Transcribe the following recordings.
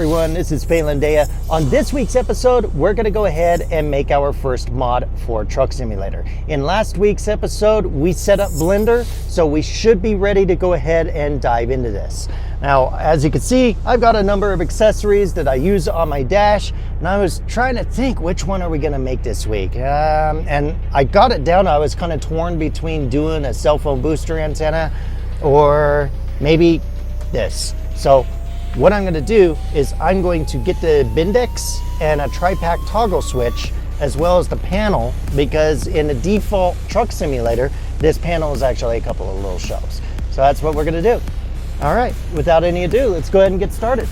everyone, this is Wingman Dds. On this week's episode, we're going to go ahead and make our first mod for Truck Simulator. In last week's episode, we set up Blender, so we should be ready to go ahead and dive into this. Now, as you can see, I've got a number of accessories that I use on my dash, and I was trying to think which one are we going to make this week. And I got it down. I was kind of torn between doing a cell phone booster antenna or maybe this. So what I'm going to do is I'm going to get the Bendix and a tri-pack toggle switch as well as the panel, because in the default Truck Simulator, this panel is actually a couple of little shelves. So that's what we're going to do. All right, without any ado, let's go ahead and get started.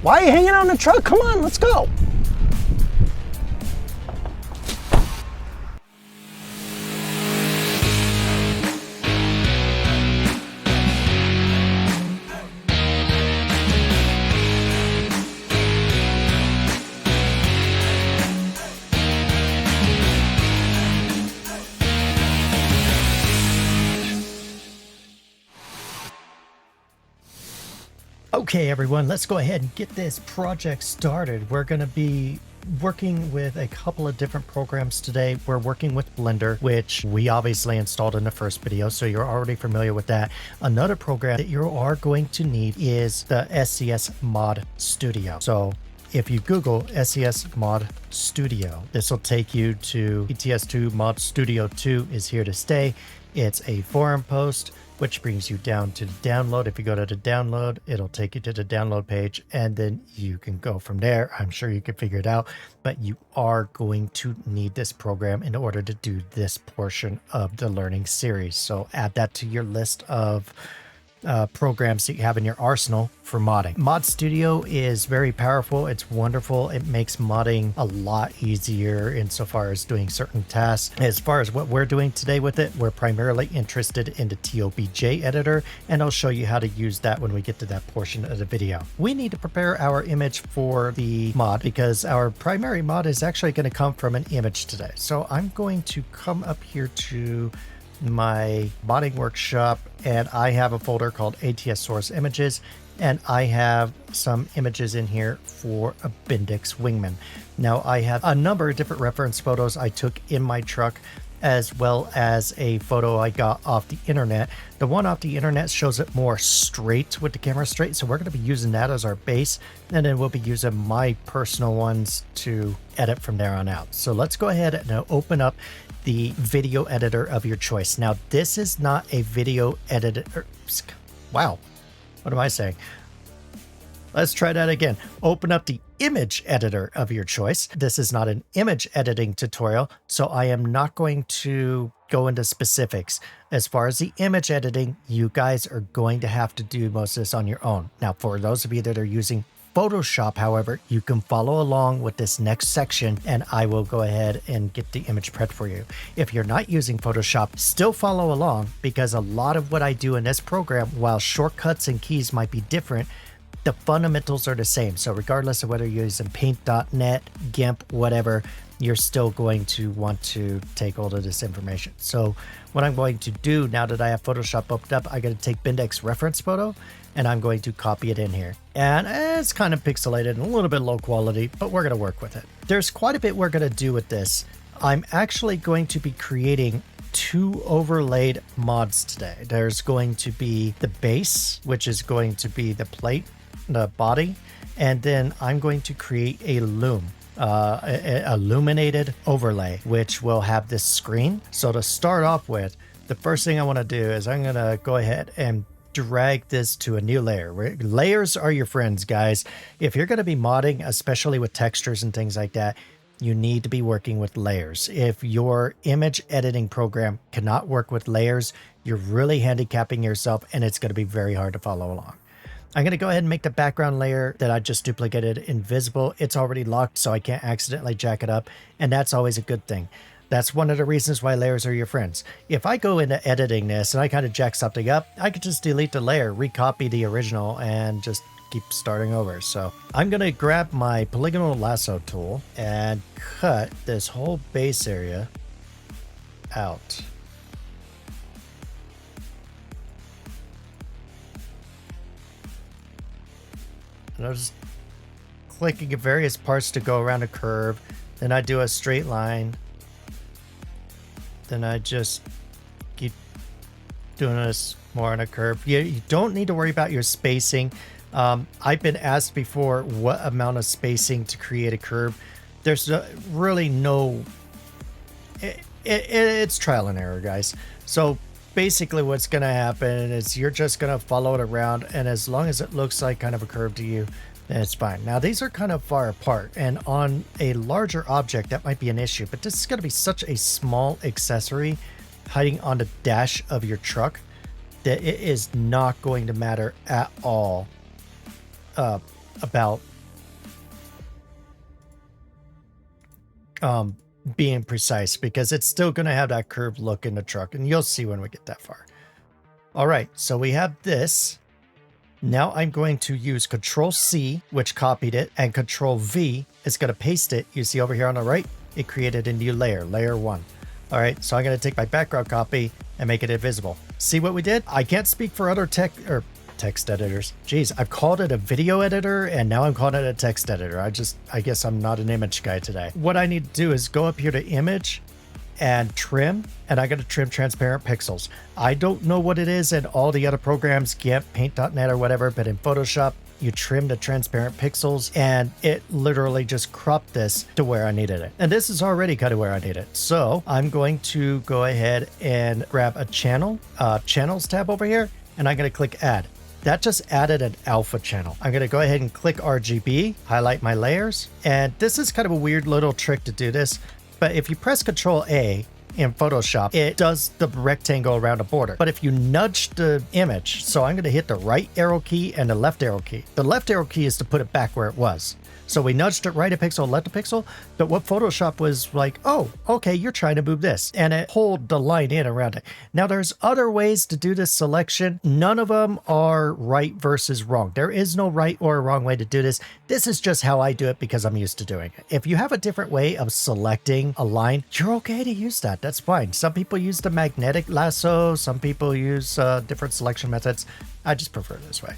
Why are you hanging on the truck? Come on, let's go. Okay everyone, let's go ahead and get this project started. We're going to be working with a couple of different programs today. We're working with Blender, which we obviously installed in the first video, so you're already familiar with that. Another program that you are going to need is the SCS Mod Studio. So if you Google SCS Mod Studio, this will take you to ETS2 Mod Studio 2 is here to stay. It's a forum post, which brings you down to the download. If you go to the download, it'll take you to the download page, and then you can go from there. I'm sure you can figure it out, but you are going to need this program in order to do this portion of the learning series. So add that to your list of programs that you have in your arsenal for modding. Mod Studio is very powerful. It's wonderful. It makes modding a lot easier insofar as doing certain tasks. As far as what we're doing today with it, we're primarily interested in the TOBJ editor, and I'll show you how to use that when we get to that portion of the video. We need to prepare our image for the mod because our primary mod is actually going to come from an image today. So I'm going to come up here to my modding workshop, and I have a folder called ATS source images, and I have some images in here for a Bendix Wingman. Now I have a number of different reference photos I took in my truck, as well as a photo I got off the internet. The one off the internet shows it more straight with the camera straight, so we're going to be using that as our base, and then we'll be using my personal ones to edit from there on out. So let's go ahead and open up the video editor of your choice. Now this is not a video editor. Wow, what am I saying? Let's try that again. Open up the image editor of your choice. This is not an image editing tutorial, so I am not going to go into specifics. As far as the image editing, you guys are going to have to do most of this on your own. Now, for those of you that are using Photoshop, however, you can follow along with this next section, and I will go ahead and get the image prepped for you. If you're not using Photoshop, still follow along, because a lot of what I do in this program, while shortcuts and keys might be different, the fundamentals are the same. So regardless of whether you're using paint.net, GIMP, whatever, you're still going to want to take hold of this information. So what I'm going to do now that I have Photoshop opened up, I got to take Bendix reference photo, and I'm going to copy it in here. And it's kind of pixelated and a little bit low quality, but we're going to work with it. There's quite a bit we're going to do with this. I'm actually going to be creating two overlaid mods today. There's going to be the base, which is going to be the plate, the body, and then I'm going to create a loom, illuminated overlay, which will have this screen. So to start off with, the first thing I want to do is I'm going to go ahead and drag this to a new layer. Layers are your friends, guys. If you're going to be modding, especially with textures and things like that, you need to be working with layers. If your image editing program cannot work with layers, you're really handicapping yourself, and it's going to be very hard to follow along. I'm going to go ahead and make the background layer that I just duplicated invisible. It's already locked, so I can't accidentally jack it up, and that's always a good thing. That's one of the reasons why layers are your friends. If I go into editing this and I kind of jack something up, I could just delete the layer, recopy the original, and just keep starting over. So I'm going to grab my polygonal lasso tool and cut this whole base area out. And I'm just clicking at various parts to go around a curve. Then I do a straight line. Then I just keep doing this more on a curve. You don't need to worry about your spacing. I've been asked before what amount of spacing to create a curve. There's really no... It's trial and error, guys. So basically what's going to happen is you're just going to follow it around, and as long as it looks like kind of a curve to you, then it's fine. Now these are kind of far apart, and on a larger object that might be an issue, but this is going to be such a small accessory hiding on the dash of your truck that it is not going to matter at all about being precise, because it's still going to have that curved look in the truck, and you'll see when we get that far. All right, so we have this. Now I'm going to use Control C, which copied it, and Control V is going to paste it. You see over here on the right, it created a new layer, layer 1. All right, so I'm going to take my background copy and make it invisible. See what we did? I can't speak for other text editors. Geez, I've called it a video editor, and now I'm calling it a text editor. I guess I'm not an image guy today. What I need to do is go up here to image and trim, and I got to trim transparent pixels. I don't know what it is in all the other programs, GIMP, Paint.net or whatever, but in Photoshop, you trim the transparent pixels, and it literally just cropped this to where I needed it. And this is already kind of where I need it. So I'm going to go ahead and grab a channel, channels tab over here, and I'm going to click add. That just added an alpha channel. I'm going to go ahead and click RGB, highlight my layers. And this is kind of a weird little trick to do this, but if you press Control A in Photoshop, it does the rectangle around a border. But if you nudge the image, so I'm going to hit the right arrow key and the left arrow key. The left arrow key is to put it back where it was. So we nudged it right a pixel, left a pixel, but what Photoshop was like, oh, okay, you're trying to move this, and it pulled the line in around it. Now there's other ways to do this selection. None of them are right versus wrong. There is no right or wrong way to do this. This is just how I do it because I'm used to doing it. If you have a different way of selecting a line, you're okay to use that. That's fine. Some people use the magnetic lasso. Some people use different selection methods. I just prefer this way.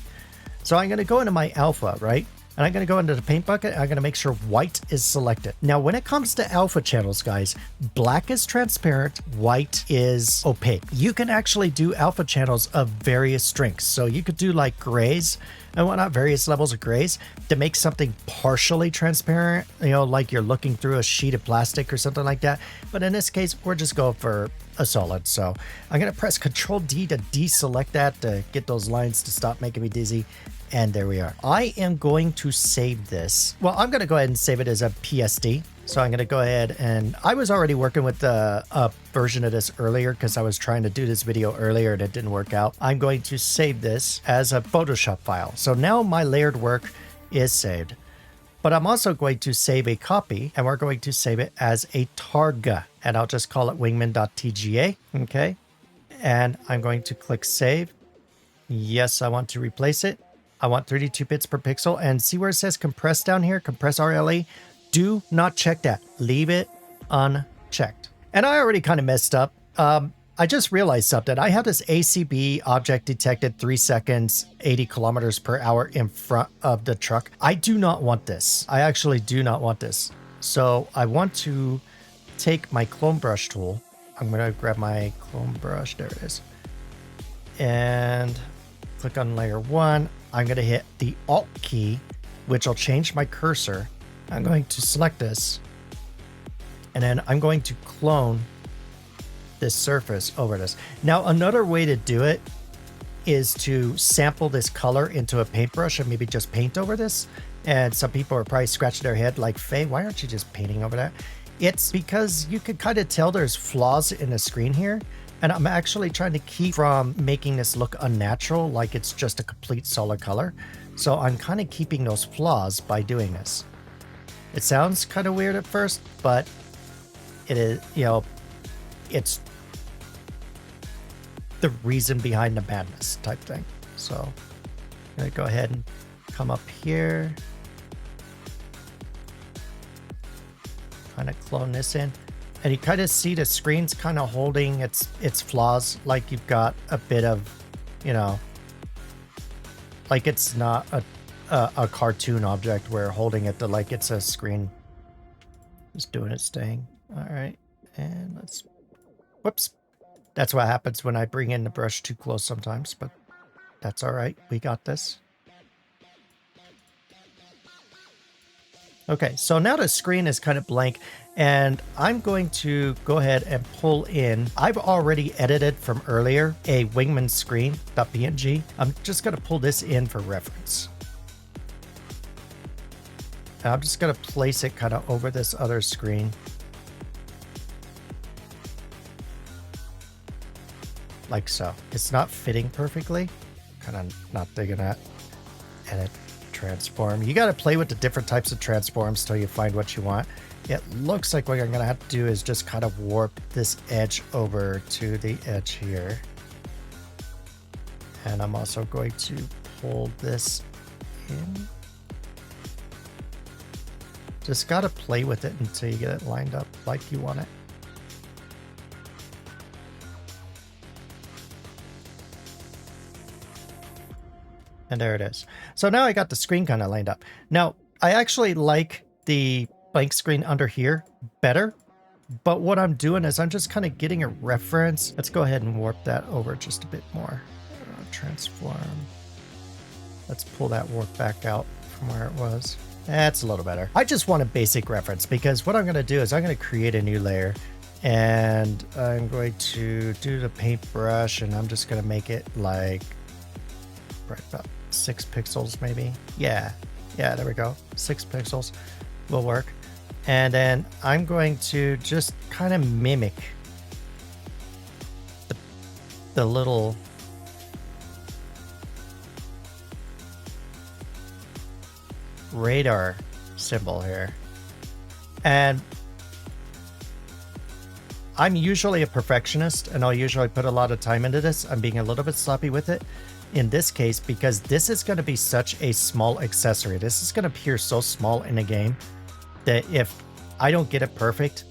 So I'm going to go into my alpha, right? And I'm going to go into the paint bucket. I'm going to make sure white is selected. Now, when it comes to alpha channels, guys, black is transparent, white is opaque. You can actually do alpha channels of various strengths. So you could do like grays and whatnot, various levels of grays to make something partially transparent, you know, like you're looking through a sheet of plastic or something like that. But in this case, we're just going for a solid. So I'm going to press Control D to deselect that to get those lines to stop making me dizzy. And there we are. I am going to save this. Well, I'm going to go ahead and save it as a PSD. So I'm going to go ahead, and I was already working with a version of this earlier because I was trying to do this video earlier and it didn't work out. I'm going to save this as a Photoshop file. So now my layered work is saved. But I'm also going to save a copy, and we're going to save it as a targa. And I'll just call it wingman.tga. Okay. And I'm going to click save. Yes, I want to replace it. I want 32 bits per pixel, and see where it says compress down here, compress RLE. Do not check that. Leave it unchecked. And I already kind of messed up. I just realized something. I have this ACB object detected 3 seconds, 80 kilometers per hour in front of the truck. I do not want this. I actually do not want this. So I want to take my clone brush tool. I'm going to grab my clone brush. There it is. And click on layer 1. I'm going to hit the Alt key, which will change my cursor. I'm going to select this, and then I'm going to clone this surface over this. Now, another way to do it is to sample this color into a paintbrush and maybe just paint over this. And some people are probably scratching their head like, Faye, why aren't you just painting over that? It's because you can kind of tell there's flaws in the screen here. And I'm actually trying to keep from making this look unnatural, like it's just a complete solid color. So I'm kind of keeping those flaws by doing this. It sounds kind of weird at first, but it is, you know, it's the reason behind the madness type thing. So I'm going to go ahead and come up here. Kind of clone this in. And you kind of see the screen's kind of holding its flaws, like you've got a bit of, you know, like it's not a cartoon object where holding it to like it's a screen. Just doing its thing. All right, and let's, whoops. That's what happens when I bring in the brush too close sometimes, but that's all right. We got this. Okay, so now the screen is kind of blank, and I'm going to go ahead and pull in. I've already edited from earlier a Wingman screen.png. I'm just going to pull this in for reference. And I'm just going to place it kind of over this other screen. Like so. It's not fitting perfectly. Kind of not digging that. Edit. Transform. You got to play with the different types of transforms till you find what you want. It looks like what I'm going to have to do is just kind of warp this edge over to the edge here. And I'm also going to pull this in. Just got to play with it until you get it lined up like you want it. And there it is. So now I got the screen kind of lined up. Now, I actually like the blank screen under here better. But what I'm doing is I'm just kind of getting a reference. Let's go ahead and warp that over just a bit more. Transform. Let's pull that warp back out from where it was. That's a little better. I just want a basic reference because what I'm going to do is I'm going to create a new layer. And I'm going to do the paintbrush and I'm just going to make it like right about 6 pixels maybe. Yeah, there we go. 6 pixels will work. And then I'm going to just kind of mimic the little radar symbol here. And I'm usually a perfectionist and I'll usually put a lot of time into this. I'm being a little bit sloppy with it in this case because this is going to be such a small accessory. This is going to appear so small in a game that if I don't get it perfect,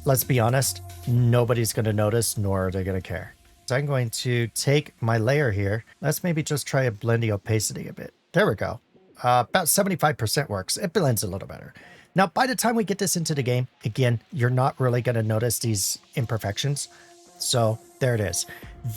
let's be honest, nobody's going to notice nor are they going to care. So I'm going to take my layer here. Let's maybe just try a blend the opacity a bit. There we go. About 75% works. It blends a little better. Now, by the time we get this into the game, again, you're not really going to notice these imperfections. So there it is.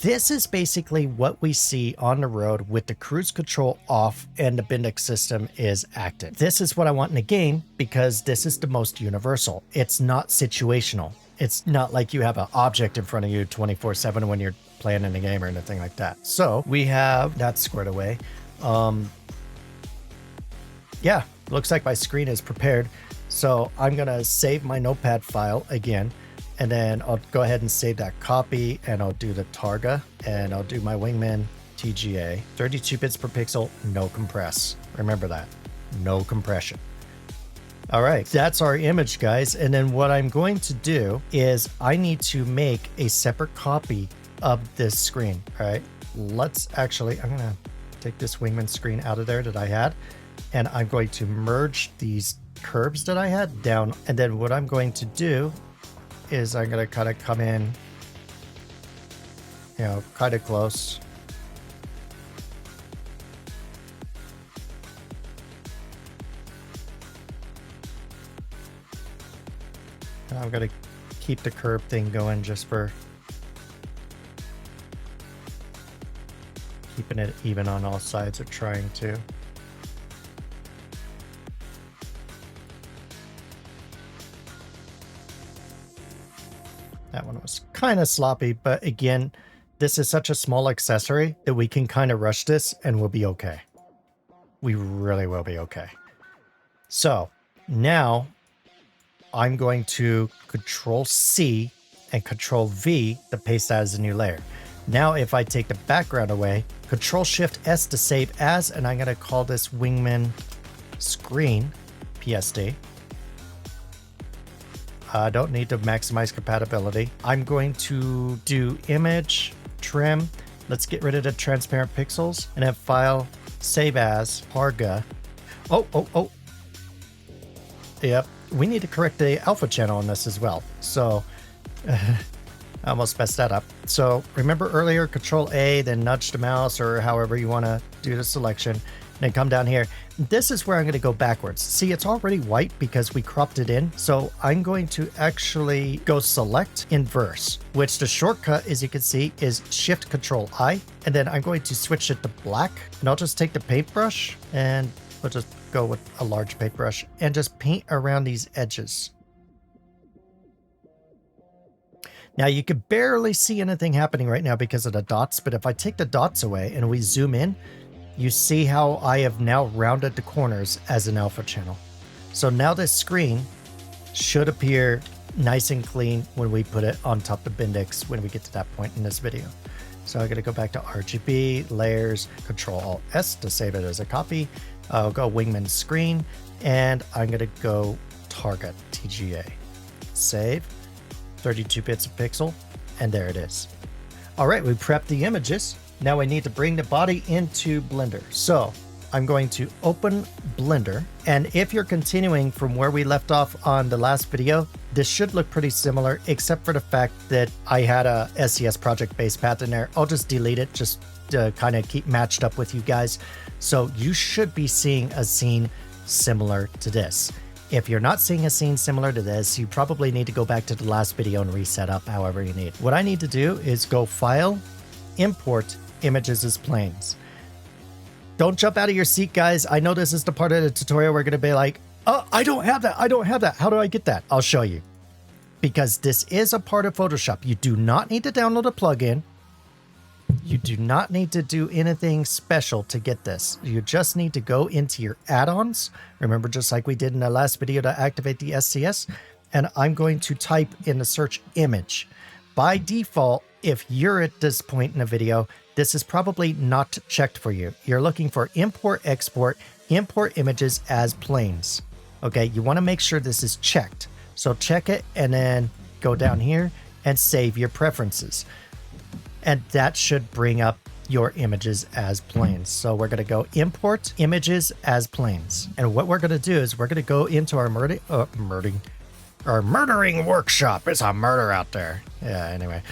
This is basically what we see on the road with the cruise control off and the Bendix system is active. This is what I want in a game because this is the most universal. It's not situational. It's not like you have an object in front of you 24/7 when you're playing in a game or anything like that. So we have that squared away. Yeah, looks like my screen is prepared. So I'm going to save my notepad file again. And then I'll go ahead and save that copy and I'll do the Targa and I'll do my Wingman TGA. 32 bits per pixel, no compress. Remember that, no compression. All right, that's our image, guys. And then what I'm going to do is I need to make a separate copy of this screen. All right, let's actually, I'm gonna take this Wingman screen out of there that I had and I'm going to merge these curves that I had down. And then what I'm going to do is I'm going to kind of come in, you know, kind of close. And I'm going to keep the curve thing going just for keeping it even on all sides or trying to. That one was kind of sloppy, but again, this is such a small accessory that we can kind of rush this and we'll be okay. We really will be okay. So now I'm going to Control C and Control V to paste that as a new layer. Now, if I take the background away, Control Shift S to save as, and I'm going to call this Wingman Screen PSD. I don't need to maximize compatibility. I'm going to do image, trim. Let's get rid of the transparent pixels and have file, save as, Harga. Oh. Yep. We need to correct the alpha channel on this as well. So I almost messed that up. So remember earlier, Control A, then nudge the mouse or however you want to do the selection, then come down here. This is where I'm going to go backwards. See, it's already white because we cropped it in. So I'm going to actually go select inverse, which the shortcut, as you can see, is Shift Control I. And then I'm going to switch it to black. And I'll just take the paintbrush and we'll just go with a large paintbrush and just paint around these edges. Now you can barely see anything happening right now because of the dots, but if I take the dots away and we zoom in, you see how I have now rounded the corners as an alpha channel. So now this screen should appear nice and clean when we put it on top of Bendix when we get to that point in this video. So I'm going to go back to RGB, layers, Control Alt S to save it as a copy. I'll go Wingman screen, and I'm going to go target TGA. Save, 32 bits of pixel, and there it is. All right, we prepped the images. Now I need to bring the body into Blender. So I'm going to open Blender. And if you're continuing from where we left off on the last video, this should look pretty similar, except for the fact that I had a SCS project-based path in there. I'll just delete it just to kind of keep matched up with you guys. So you should be seeing a scene similar to this. If you're not seeing a scene similar to this, you probably need to go back to the last video and reset up however you need. What I need to do is go File, Import Images as Planes. Don't jump out of your seat, guys. I know this is the part of the tutorial we're going to be like, oh, I don't have that. How do I get that? I'll show you. Because this is a part of Photoshop. You do not need to download a plugin. You do not need to do anything special to get this. You just need to go into your add-ons. Remember, just like we did in the last video to activate the SCS. And I'm going to type in the search image. By default, if you're at this point in the video, this is probably not checked for you. You're looking for import, export, import images as planes. Okay, you want to make sure this is checked. So check it and then go down here and save your preferences. And that should bring up your images as planes. So we're going to go import images as planes. And what we're going to do is we're going to go into our murdering workshop. It's a murder out there. Yeah, anyway.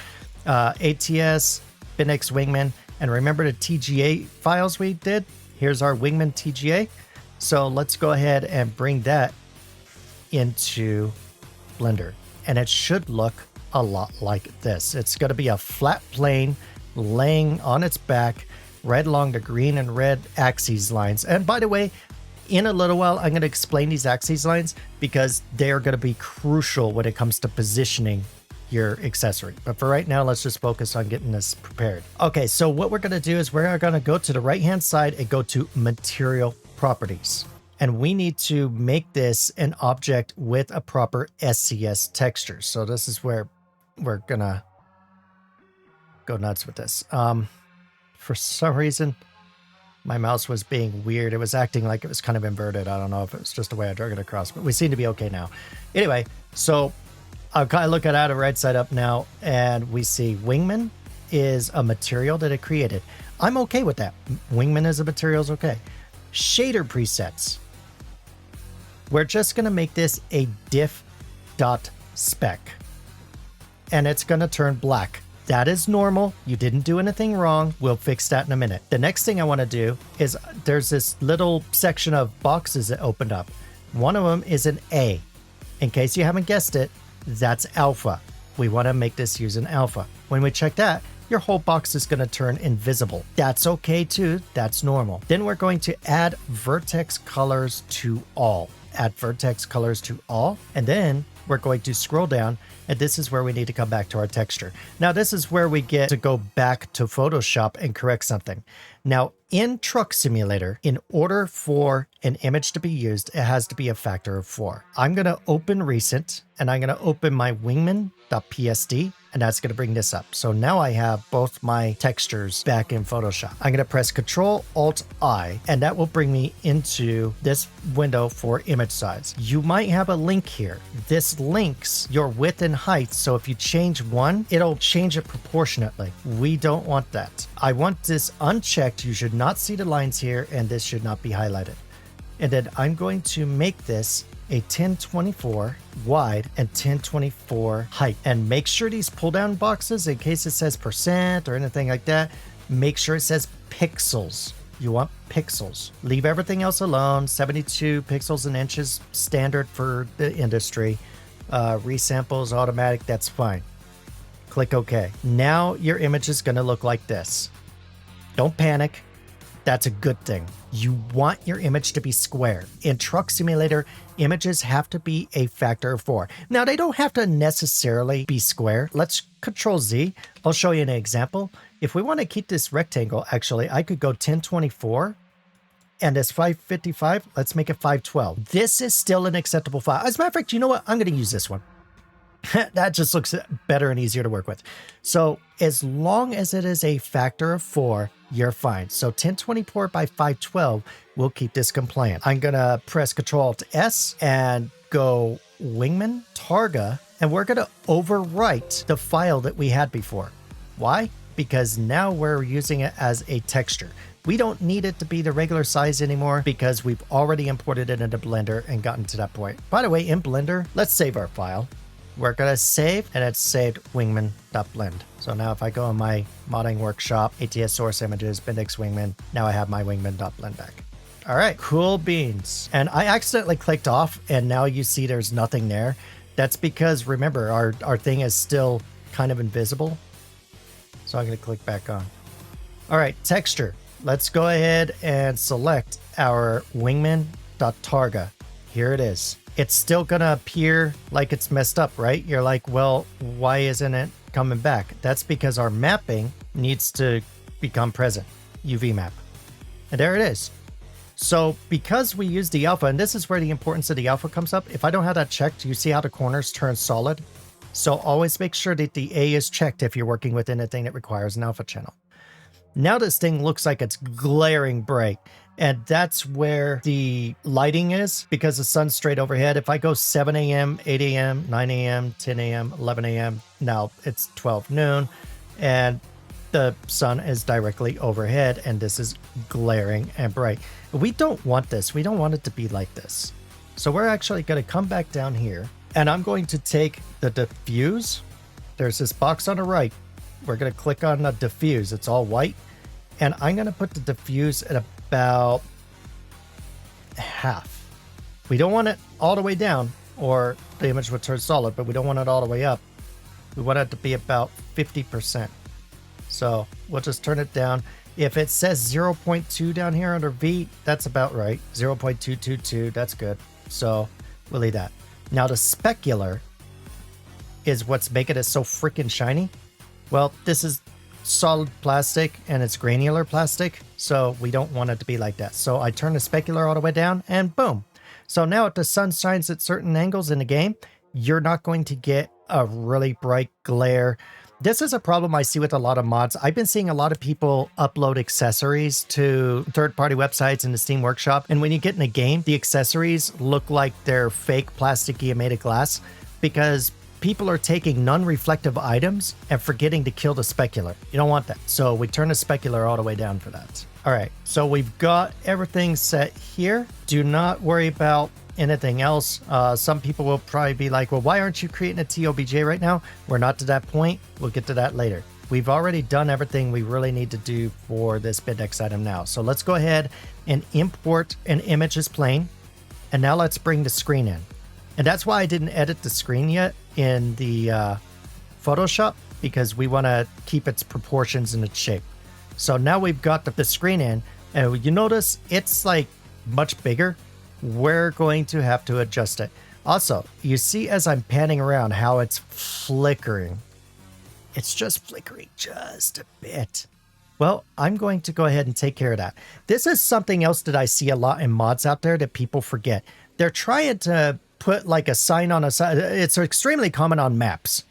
ATS, Bendix Wingman, and remember the TGA files we did? Here's our Wingman TGA. So let's go ahead and bring that into Blender. And it should look a lot like this. It's going to be a flat plane laying on its back right along the green and red axes lines. And by the way, in a little while, I'm going to explain these axes lines because they are going to be crucial when it comes to positioning your accessory. But for right now, let's just focus on getting this prepared. Okay, so what we're going to do is we're going to go to the right-hand side and go to Material Properties. And we need to make this an object with a proper SCS texture. So this is where we're going to go nuts with this. For some reason, my mouse was being weird. It was acting like it was kind of inverted. I don't know if it was just the way I drag it across, but we seem to be okay now. Anyway, so I'm kind of looking at it right side up now, and we see Wingman is a material that it created. I'm okay with that. Wingman as a material is okay. Shader presets. We're just going to make this a diff.spec. And it's going to turn black. That is normal. You didn't do anything wrong. We'll fix that in a minute. The next thing I want to do is there's this little section of boxes that opened up. One of them is an A. In case you haven't guessed it, that's alpha. We want to make this use an alpha. When we check that, your whole box is going to turn invisible. That's okay too. That's normal. Then we're going to add vertex colors to all. Add vertex colors to all. And then we're going to scroll down, and this is where we need to come back to our texture. Now, this is where we get to go back to Photoshop and correct something. Now, in Truck Simulator, in order for an image to be used, it has to be a factor of 4. I'm going to open Recent, and I'm going to open my wingman.psd, and that's going to bring this up. So now I have both my textures back in Photoshop. I'm going to press Control-Alt-I, and that will bring me into this window for image size. You might have a link here. This links your width and height, so if you change one, it'll change it proportionately. We don't want that. I want this unchecked. You should not see the lines here, and this should not be highlighted. And then I'm going to make this a 1024 wide and 1024 height, and make sure these pull down boxes, in case it says percent or anything like that, make sure it says pixels. You want pixels. Leave everything else alone. 72 pixels in inches, standard for the industry. Resamples automatic, that's fine. Click OK. Now your image is going to look like this. Don't panic. That's a good thing. You want your image to be square. In Truck Simulator, images have to be a factor of 4. Now, they don't have to necessarily be square. Let's Control Z. I'll show you an example. If we want to keep this rectangle, actually, I could go 1024 and this 555. Let's make it 512. This is still an acceptable file. As a matter of fact, you know what? I'm going to use this one. That just looks better and easier to work with. So as long as it is a factor of 4, you're fine. So 1024 by 512 will keep this compliant. I'm going to press Control-Alt-S and go Wingman Targa, and we're going to overwrite the file that we had before. Why? Because now we're using it as a texture. We don't need it to be the regular size anymore because we've already imported it into Blender and gotten to that point. By the way, in Blender, let's save our file. We're going to save, and it's saved wingman.blend. So now if I go in my modding workshop, ATS source images, Bendix Wingman, now I have my wingman.blend back. All right, cool beans. And I accidentally clicked off, and now you see there's nothing there. That's because, remember, our thing is still kind of invisible. So I'm going to click back on. All right, texture. Let's go ahead and select our wingman.targa. Here it is. It's still going to appear like it's messed up, right? You're like, well, why isn't it coming back? That's because our mapping needs to become present. UV map. And there it is. So because we use the alpha, and this is where the importance of the alpha comes up. If I don't have that checked, you see how the corners turn solid? So always make sure that the A is checked if you're working with anything that requires an alpha channel. Now this thing looks like it's glaring bright. And that's where the lighting is, because the sun's straight overhead. If I go 7 a.m., 8 a.m., 9 a.m., 10 a.m., 11 a.m., now it's 12 noon, and the sun is directly overhead, and this is glaring and bright. We don't want this. We don't want it to be like this. So we're actually going to come back down here, and I'm going to take the diffuse. There's this box on the right. We're going to click on the diffuse. It's all white. And I'm going to put the diffuse at about half. We don't want it all the way down, or the image would turn solid, but we don't want it all the way up. We want it to be about 50%. So we'll just turn it down. If it says 0.2 down here under V, that's about right. 0.222, that's good. So we'll leave that. Now the specular is what's making it so freaking shiny. Well, this is solid plastic and it's granular plastic, so we don't want it to be like that. So I turn the specular all the way down, and boom. So now if the sun shines at certain angles in the game, you're not going to get a really bright glare. This is a problem I see with a lot of mods. I've been seeing a lot of people upload accessories to third-party websites in the Steam Workshop, and when you get in a game, the accessories look like they're fake plasticky made of glass, because people are taking non-reflective items and forgetting to kill the specular. You don't want that. So we turn the specular all the way down for that. All right, so we've got everything set here. Do not worry about anything else. Some people will probably be like, well, why aren't you creating a TOBJ right now? We're not to that point. We'll get to that later. We've already done everything we really need to do for this Bendix item now. So let's go ahead and import an image as plain. And now let's bring the screen in. And that's why I didn't edit the screen yet in the Photoshop, because we want to keep its proportions and its shape. So now we've got the screen in, and you notice it's like much bigger. We're going to have to adjust it. Also, you see as I'm panning around how it's flickering. It's just flickering just a bit. Well, I'm going to go ahead and take care of that. This is something else that I see a lot in mods out there that people forget. They're trying to put like a sign on a side. It's extremely common on maps.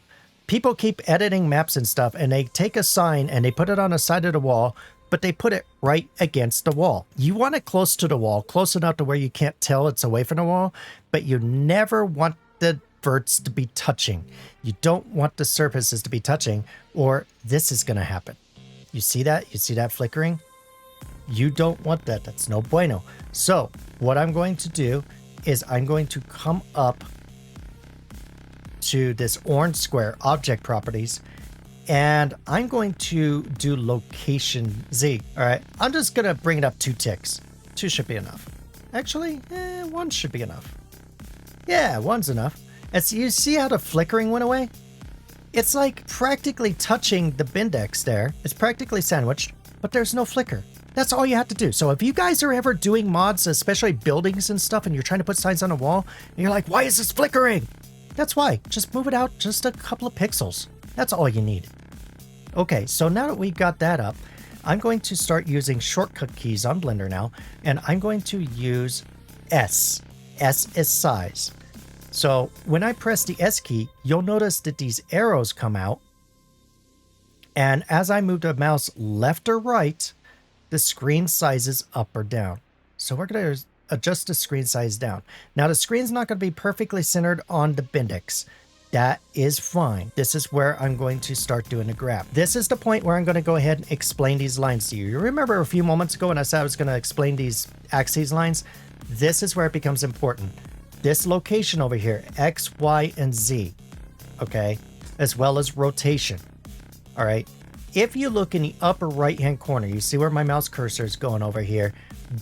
People keep editing maps and stuff, and they take a sign and they put it on the side of the wall, but they put it right against the wall. You want it close to the wall, close enough to where you can't tell it's away from the wall, but you never want the verts to be touching. You don't want the surfaces to be touching, or this is going to happen. You see that? You see that flickering? You don't want that. That's no bueno. So what I'm going to do is I'm going to come up to this orange square, object properties, and I'm going to do location Z. All right, I'm just going to bring it up 2 ticks. 2 should be enough. Actually, 1 should be enough. Yeah, 1's enough. And so you see how the flickering went away? It's like practically touching the Bindex there. It's practically sandwiched, but there's no flicker. That's all you have to do. So if you guys are ever doing mods, especially buildings and stuff, and you're trying to put signs on a wall, and you're like, why is this flickering? That's why. Just move it out just a couple of pixels. That's all you need. Okay, so now that we've got that up, I'm going to start using shortcut keys on Blender now, and I'm going to use S. S is size. So when I press the S key, you'll notice that these arrows come out, and as I move the mouse left or right, the screen sizes up or down. So we're going to adjust the screen size down. Now the screen's not going to be perfectly centered on the Bindex. That is fine. This is where I'm going to start doing the grab. This is the point where I'm going to go ahead and explain these lines to you. You remember a few moments ago when I said I was going to explain these axes lines? This is where it becomes important. This location over here, X, Y, and Z, okay, as well as rotation, all right? If you look in the upper right-hand corner, you see where my mouse cursor is going over here.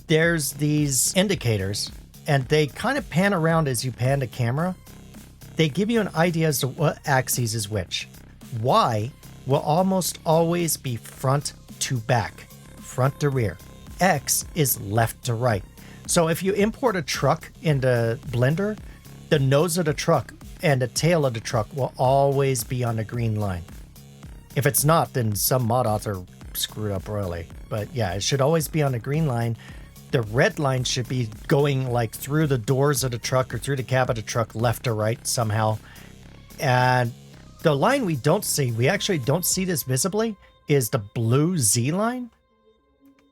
There's these indicators, and they kind of pan around as you pan the camera. They give you an idea as to what axis is which. Y will almost always be front to back, front to rear. X is left to right. So if you import a truck into Blender, the nose of the truck and the tail of the truck will always be on the green line. If it's not, then some mod author screwed up royally. But yeah, it should always be on the green line. The red line should be going like through the doors of the truck or through the cab of the truck left or right somehow. And the line we don't see, we actually don't see this visibly, is the blue Z line.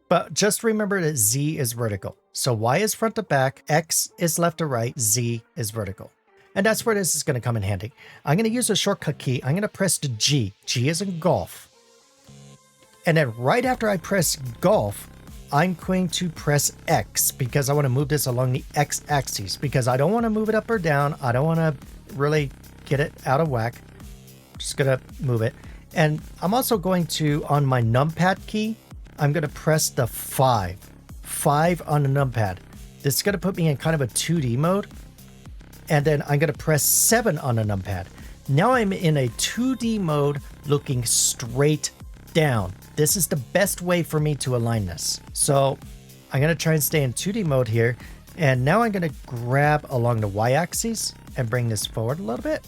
But just remember that Z is vertical. So Y is front to back, X is left to right, Z is vertical. And that's where this is going to come in handy. I'm going to use a shortcut key. I'm going to press the G. G is in golf. And then right after I press golf, I'm going to press X because I want to move this along the X axis because I don't want to move it up or down. I don't want to really get it out of whack. Just going to move it. And I'm also going to, on my numpad key, I'm going to press the 5 on the numpad. This is going to put me in kind of a 2D mode. And then I'm going to press 7 on the numpad. Now I'm in a 2D mode looking straight down. This is the best way for me to align this. So I'm going to try and stay in 2D mode here. And now I'm going to grab along the Y-axis and bring this forward a little bit.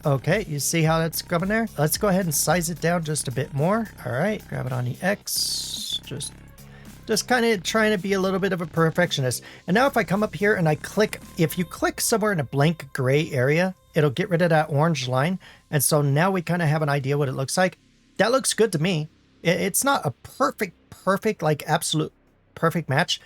Okay, you see how that's coming there? Let's go ahead and size it down just a bit more. All right, grab it on the X. Just kind of trying to be a little bit of a perfectionist. And now if I come up here and I click, if you click somewhere in a blank gray area, it'll get rid of that orange line. And so now we kind of have an idea what it looks like. That looks good to me. It's not a perfect, like absolute perfect match.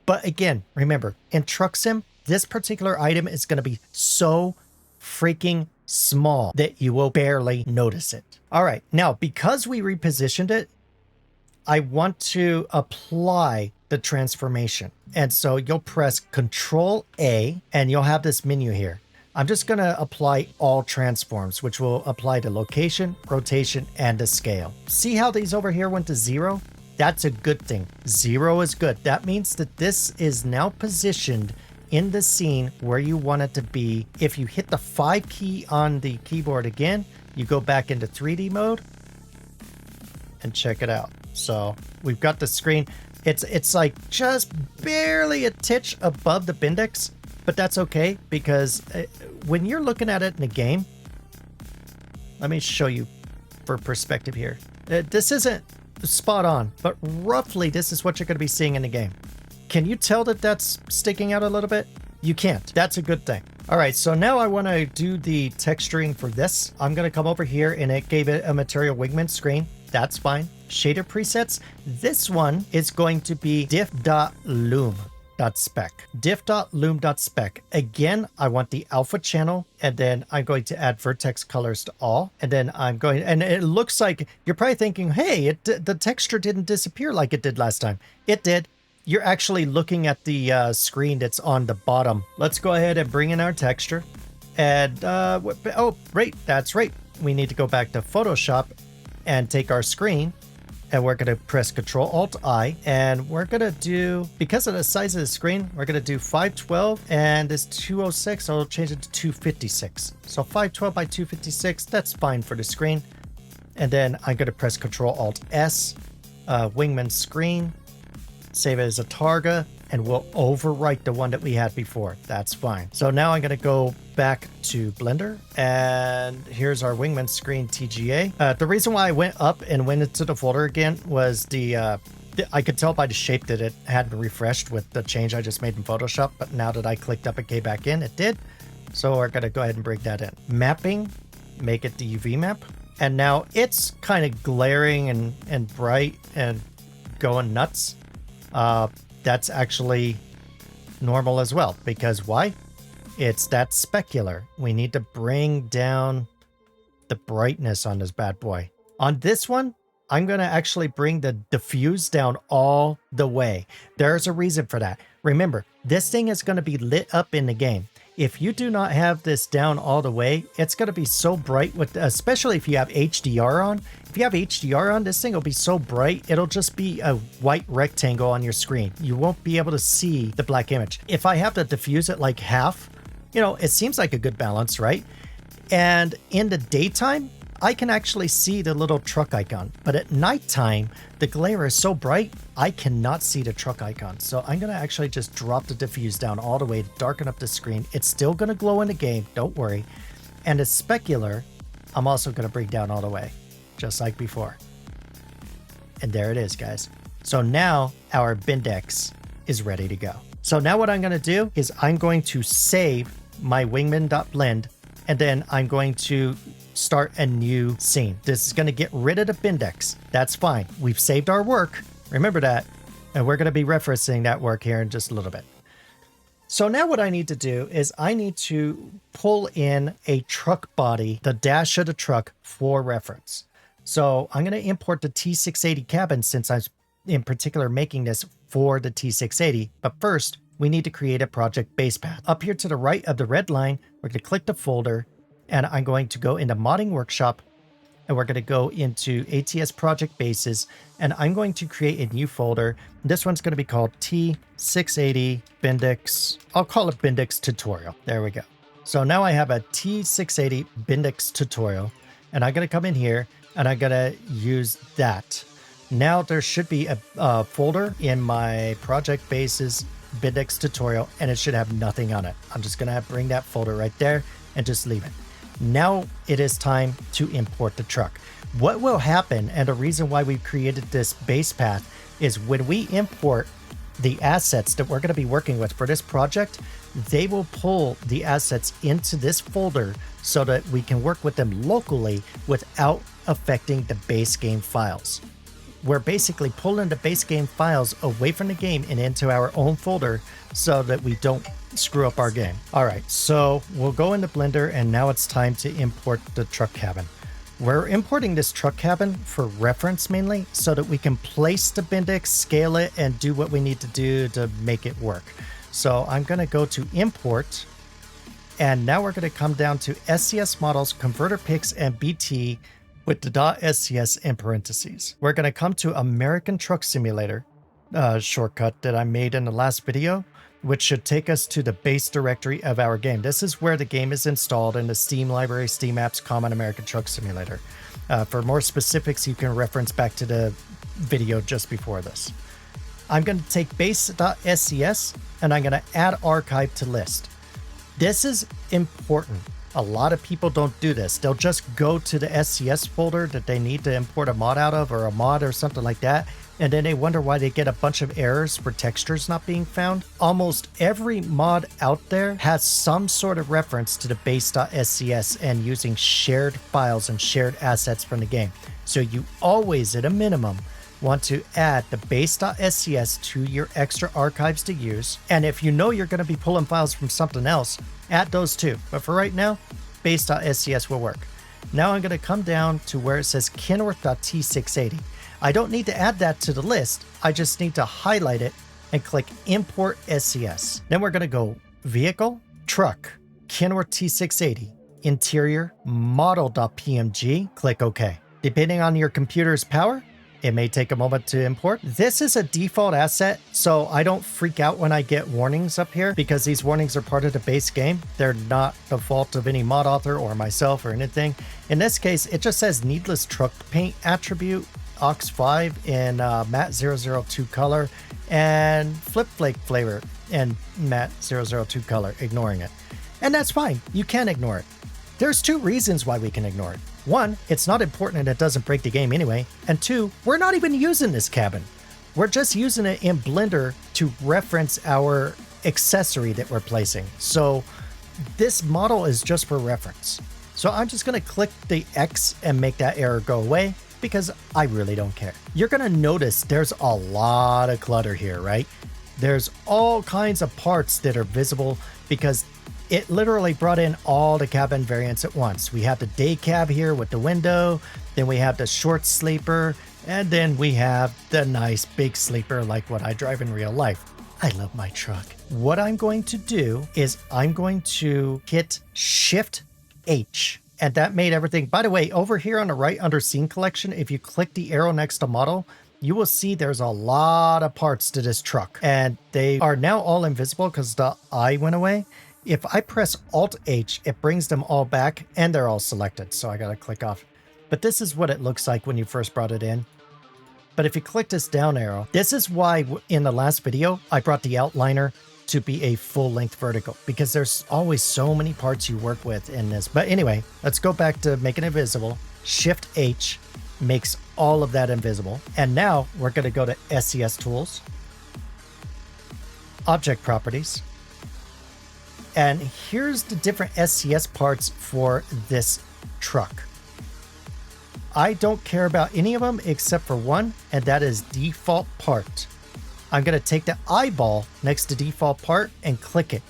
But again, remember, in Truck Sim, this particular item is going to be so freaking small that you will barely notice it. All right, now because we repositioned it, I want to apply the transformation. And so you'll press Control A and you'll have this menu here. I'm just going to apply all transforms, which will apply to location, rotation, and to scale. See how these over here went to 0? That's a good thing. 0 is good. That means that this is now positioned in the scene where you want it to be. If you hit the 5 key on the keyboard again, you go back into 3D mode and check it out. So we've got the screen. It's like just barely a titch above the Bindex, but that's okay because when you're looking at it in the game, let me show you for perspective here. This isn't spot on, but roughly this is what you're going to be seeing in the game. Can you tell that that's sticking out a little bit? You can't. That's a good thing. All right, so now I want to do the texturing for this. I'm going to come over here and it gave it a material Wingman screen. That's fine. Shader presets. This one is going to be diff.loom.spec. Diff.loom.spec. Again, I want the alpha channel, and then I'm going to add vertex colors to all. And then I'm going, and it looks like you're probably thinking, hey, the texture didn't disappear like it did last time. It did. You're actually looking at the screen that's on the bottom. Let's go ahead and bring in our texture. And, oh, right, that's right. We need to go back to Photoshop and take our screen. And we're going to press Ctrl-Alt-I. And we're going to do, because of the size of the screen, we're going to do 512. And this 206, I'll change it to 256. So 512 by 256, that's fine for the screen. And then I'm going to press Ctrl-Alt-S, Wingman screen. Save it as a targa, and we'll overwrite the one that we had before. That's fine. So now I'm going to go back to Blender, and here's our Wingman screen TGA. The reason why I went up and went into the folder again was I could tell by the shape that it hadn't refreshed with the change I just made in Photoshop, but now that I clicked up and came back in, it did. So we're going to go ahead and break that in. Mapping, make it the UV map. And now it's kind of glaring and bright and going nuts. That's actually normal as well, because why? It's that specular. We need to bring down the brightness on this bad boy. On this one, I'm going to actually bring the diffuse down all the way. There's a reason for that. Remember, this thing is going to be lit up in the game. If you do not have this down all the way, it's going to be so bright, with, especially if you have HDR on. If you have HDR on, this thing will be so bright, it'll just be a white rectangle on your screen. You won't be able to see the black image. If I have to diffuse it like half, you know, it seems like a good balance, right? And in the daytime, I can actually see the little truck icon, but at nighttime, the glare is so bright, I cannot see the truck icon. So I'm going to actually just drop the diffuse down all the way to darken up the screen. It's still going to glow in the game, don't worry. And the specular, I'm also going to bring down all the way, just like before. And there it is, guys. So now our Bindex is ready to go. So now what I'm going to do is I'm going to save my wingman.blend, and then I'm going to start a new scene. This is going to get rid of the Bindex. That's fine. We've saved our work. Remember that. And we're going to be referencing that work here in just a little bit. So now what I need to do is I need to pull in a truck body, the dash of the truck, for reference. So I'm going to import the T680 cabin, since I'm in particular making this for the T680. But first, we need to create a project base path. Up here to the right of the red line, we're going to click the folder, and I'm going to go into Modding Workshop, and we're going to go into ATS Project Bases, and I'm going to create a new folder. This one's going to be called T680 Bindex. I'll call it Bindex Tutorial. There we go. So now I have a T680 Bindex Tutorial, and I'm going to come in here, and I'm going to use that. Now there should be a folder in my Project Bases Bindex Tutorial, and it should have nothing on it. I'm just going to bring that folder right there and just leave it. Now it is time to import the truck. What will happen, and the reason why we created this base path, is when we import the assets that we're going to be working with for this project, they will pull the assets into this folder so that we can work with them locally without affecting the base game files. We're basically pulling the base game files away from the game and into our own folder so that we don't screw up our game. All right, so we'll go into Blender, and now it's time to import the truck cabin. We're importing this truck cabin for reference mainly, so that we can place the Bindex, scale it, and do what we need to do to make it work. So I'm going to go to Import, and now we're going to come down to SCS Models, Converter PIX, and BT with the .scs in parentheses. We're going to come to American Truck Simulator shortcut that I made in the last video, which should take us to the base directory of our game. This is where the game is installed in the Steam library, Steam Apps, Common American Truck Simulator. For more specifics, you can reference back to the video just before this. I'm going to take base.scs, and I'm going to add archive to list. This is important A lot of people don't do this. They'll just go to the SCS folder that they need to import a mod out of, or a mod or something like that, and then they wonder why they get a bunch of errors for textures not being found. Almost every mod out there has some sort of reference to the base.scs and using shared files and shared assets from the game. So you always, at a minimum, want to add the base.scs to your extra archives to use. And if you know you're going to be pulling files from something else, add those too. But for right now, base.scs will work. Now I'm going to come down to where it says Kenworth.t680. I don't need to add that to the list. I just need to highlight it and click Import SCS. Then we're going to go Vehicle, Truck, Kenworth T680, Interior, Model.pmg, click OK. Depending on your computer's power, it may take a moment to import. This is a default asset, so I don't freak out when I get warnings up here because these warnings are part of the base game. They're not the fault of any mod author or myself or anything. In this case, it just says needless truck paint attribute, Aux5 in matte 002 color, and flip flake flavor and matte 002 color, ignoring it. And that's fine, you can ignore it. There's two reasons why we can ignore it. One, it's not important and it doesn't break the game anyway. And two, we're not even using this cabin. We're just using it in Blender to reference our accessory that we're placing. So this model is just for reference. So I'm just gonna click the X and make that error go away because I really don't care. You're gonna notice there's a lot of clutter here, right? There's all kinds of parts that are visible because it literally brought in all the cabin variants at once. We have the day cab here with the window, then we have the short sleeper, and then we have the nice big sleeper like what I drive in real life. I love my truck. What I'm going to do is I'm going to hit Shift H, and that made everything. By the way, over here on the right under Scene Collection, if you click the arrow next to Model, you will see there's a lot of parts to this truck, and they are now all invisible because the eye went away. If I press Alt-H, it brings them all back and they're all selected. So I got to click off. But this is what it looks like when you first brought it in. But if you click this down arrow, this is why in the last video, I brought the outliner to be a full-length vertical because there's always so many parts you work with in this. But anyway, let's go back to making it visible. Shift-H makes all of that invisible. And now we're going to go to SCS Tools, Object Properties. And here's the different SCS parts for this truck. I don't care about any of them except for one, and that is default part. I'm going to take the eyeball next to default part and click it.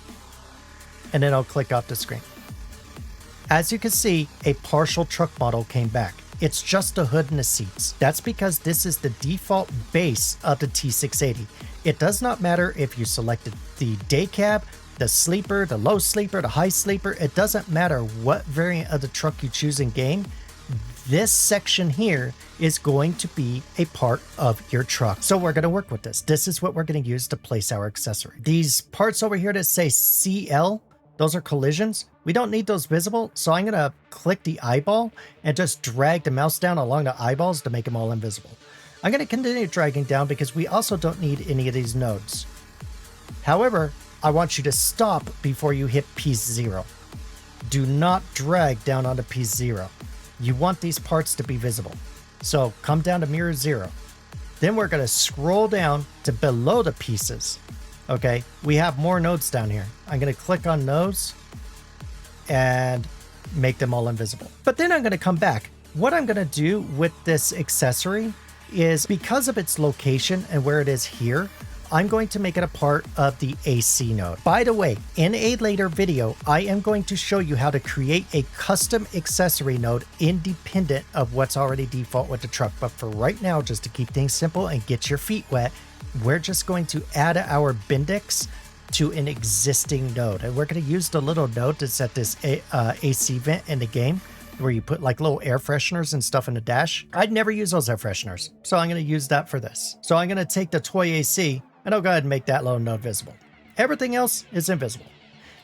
And then I'll click off the screen. As you can see, a partial truck model came back. It's just the hood and the seats. That's because this is the default base of the T680. It does not matter if you selected the day cab, the sleeper, the low sleeper, the high sleeper. It doesn't matter what variant of the truck you choose in game. This section here is going to be a part of your truck. So we're going to work with this. This is what we're going to use to place our accessory. These parts over here that say CL, those are collisions. We don't need those visible. So I'm going to click the eyeball and just drag the mouse down along the eyeballs to make them all invisible. I'm going to continue dragging down because we also don't need any of these nodes. However, I want you to stop before you hit piece 0. Do not drag down onto piece 0. You want these parts to be visible. So come down to mirror 0. Then we're going to scroll down to below the pieces. Okay, we have more nodes down here. I'm going to click on those and make them all invisible. But then I'm going to come back. What I'm going to do with this accessory is because of its location and where it is here, I'm going to make it a part of the AC node. By the way, in a later video, I am going to show you how to create a custom accessory node independent of what's already default with the truck. But for right now, just to keep things simple and get your feet wet, we're just going to add our Bendix to an existing node. And we're going to use the little node to set this AC vent in the game where you put like little air fresheners and stuff in the dash. I'd never use those air fresheners, so I'm going to use that for this. So I'm going to take the toy AC and I'll go ahead and make that little node visible. Everything else is invisible.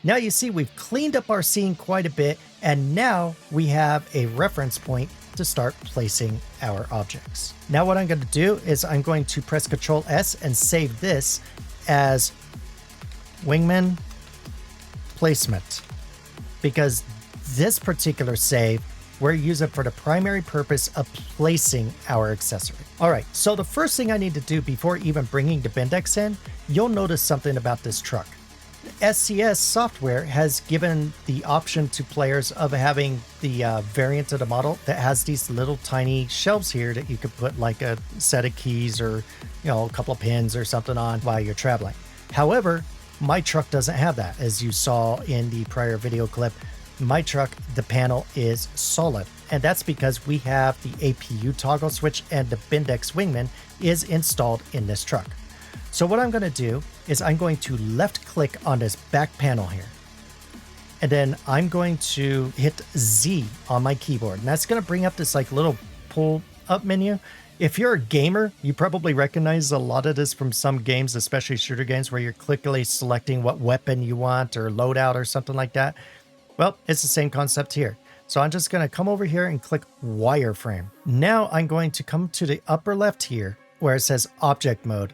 Now you see we've cleaned up our scene quite a bit, and now we have a reference point to start placing our objects. Now what I'm going to do is I'm going to press Ctrl S and save this as Wingman Placement, because this particular save, we're using it for the primary purpose of placing our accessory. All right, so the first thing I need to do before even bringing the Bendix in, you'll notice something about this truck. SCS software has given the option to players of having the variant of the model that has these little tiny shelves here that you could put like a set of keys or, you know, a couple of pins or something on while you're traveling. However, my truck doesn't have that. As you saw in the prior video clip, my truck, the panel is solid. And that's because we have the APU toggle switch and the Bendix Wingman is installed in this truck. So what I'm going to do is I'm going to left click on this back panel here. And then I'm going to hit Z on my keyboard. And that's going to bring up this like little pull up menu. If you're a gamer, you probably recognize a lot of this from some games, especially shooter games where you're quickly selecting what weapon you want or loadout or something like that. Well, it's the same concept here. So I'm just going to come over here and click wireframe. Now I'm going to come to the upper left here where it says object mode.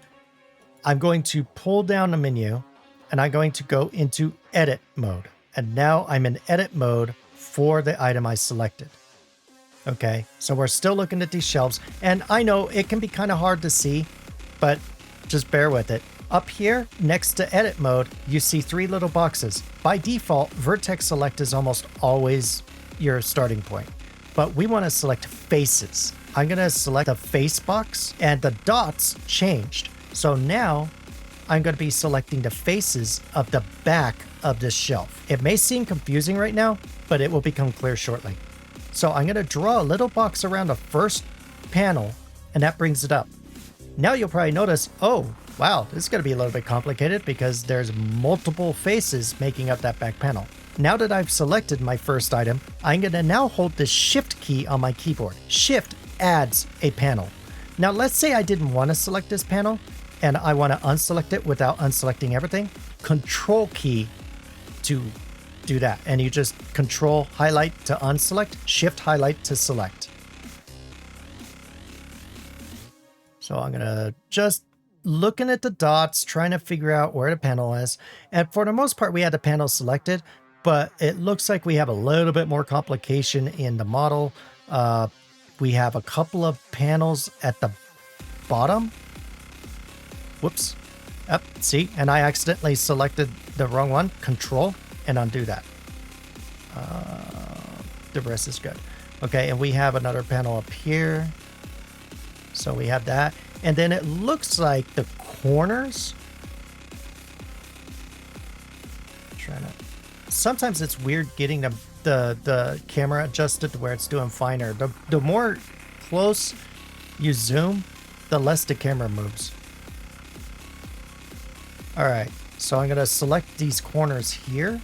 I'm going to pull down the menu and I'm going to go into edit mode. And now I'm in edit mode for the item I selected. Okay, so we're still looking at these shelves and I know it can be kind of hard to see, but just bear with it. Up here next to edit mode, you see three little boxes. By default, vertex select is almost always your starting point, but we want to select faces. I'm going to select the face box and the dots changed. So now I'm going to be selecting the faces of the back of this shelf. It may seem confusing right now, but it will become clear shortly. So I'm going to draw a little box around the first panel and that brings it up. Now you'll probably notice, oh, wow, this is going to be a little bit complicated because there's multiple faces making up that back panel. Now that I've selected my first item, I'm going to now hold the Shift key on my keyboard. Shift adds a panel. Now let's say I didn't want to select this panel and I want to unselect it without unselecting everything. Control key to do that. And you just control highlight to unselect, shift highlight to select. So I'm going to just looking at the dots, trying to figure out where the panel is. And for the most part, we had the panel selected, but it looks like we have a little bit more complication in the model. We have a couple of panels at the bottom. Whoops. Yep, see, and I accidentally selected the wrong one. Control and undo that. The rest is good. Okay, and we have another panel up here. So we have that. And then it looks like the corners. Sometimes it's weird getting the camera adjusted to where it's doing finer. The more close you zoom, the less the camera moves. All right, so I'm gonna select these corners here.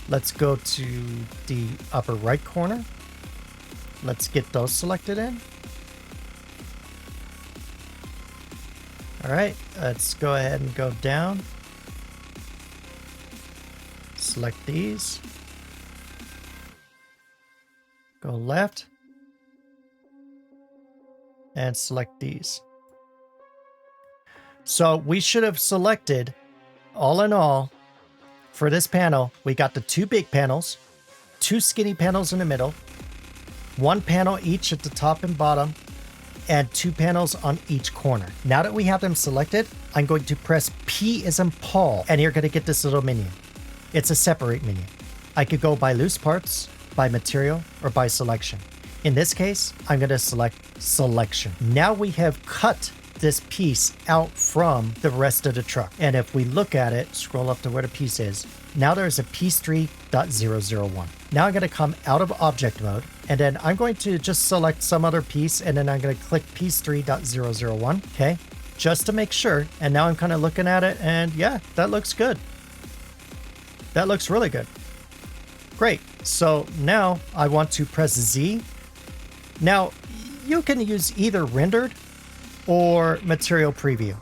Let's go to the upper right corner. Let's get those selected in. All right, let's go ahead and go down. Select these. Go left. And select these. So we should have selected, all in all, for this panel, we got the two big panels, two skinny panels in the middle, one panel each at the top and bottom, and two panels on each corner. Now that we have them selected, I'm going to press P as in Paul, and you're going to get this little menu. It's a separate menu. I could go by loose parts, by material, or by selection. In this case, I'm going to select selection. Now we have cut this piece out from the rest of the truck. And if we look at it, scroll up to where the piece is, now there's a piece 3.001. Now I'm going to come out of object mode, and then I'm going to just select some other piece, and then I'm going to click piece 3.001, okay, just to make sure. And now I'm kind of looking at it, and yeah, that looks good. That looks really good. Great. So now I want to press Z. Now you can use either rendered or material preview.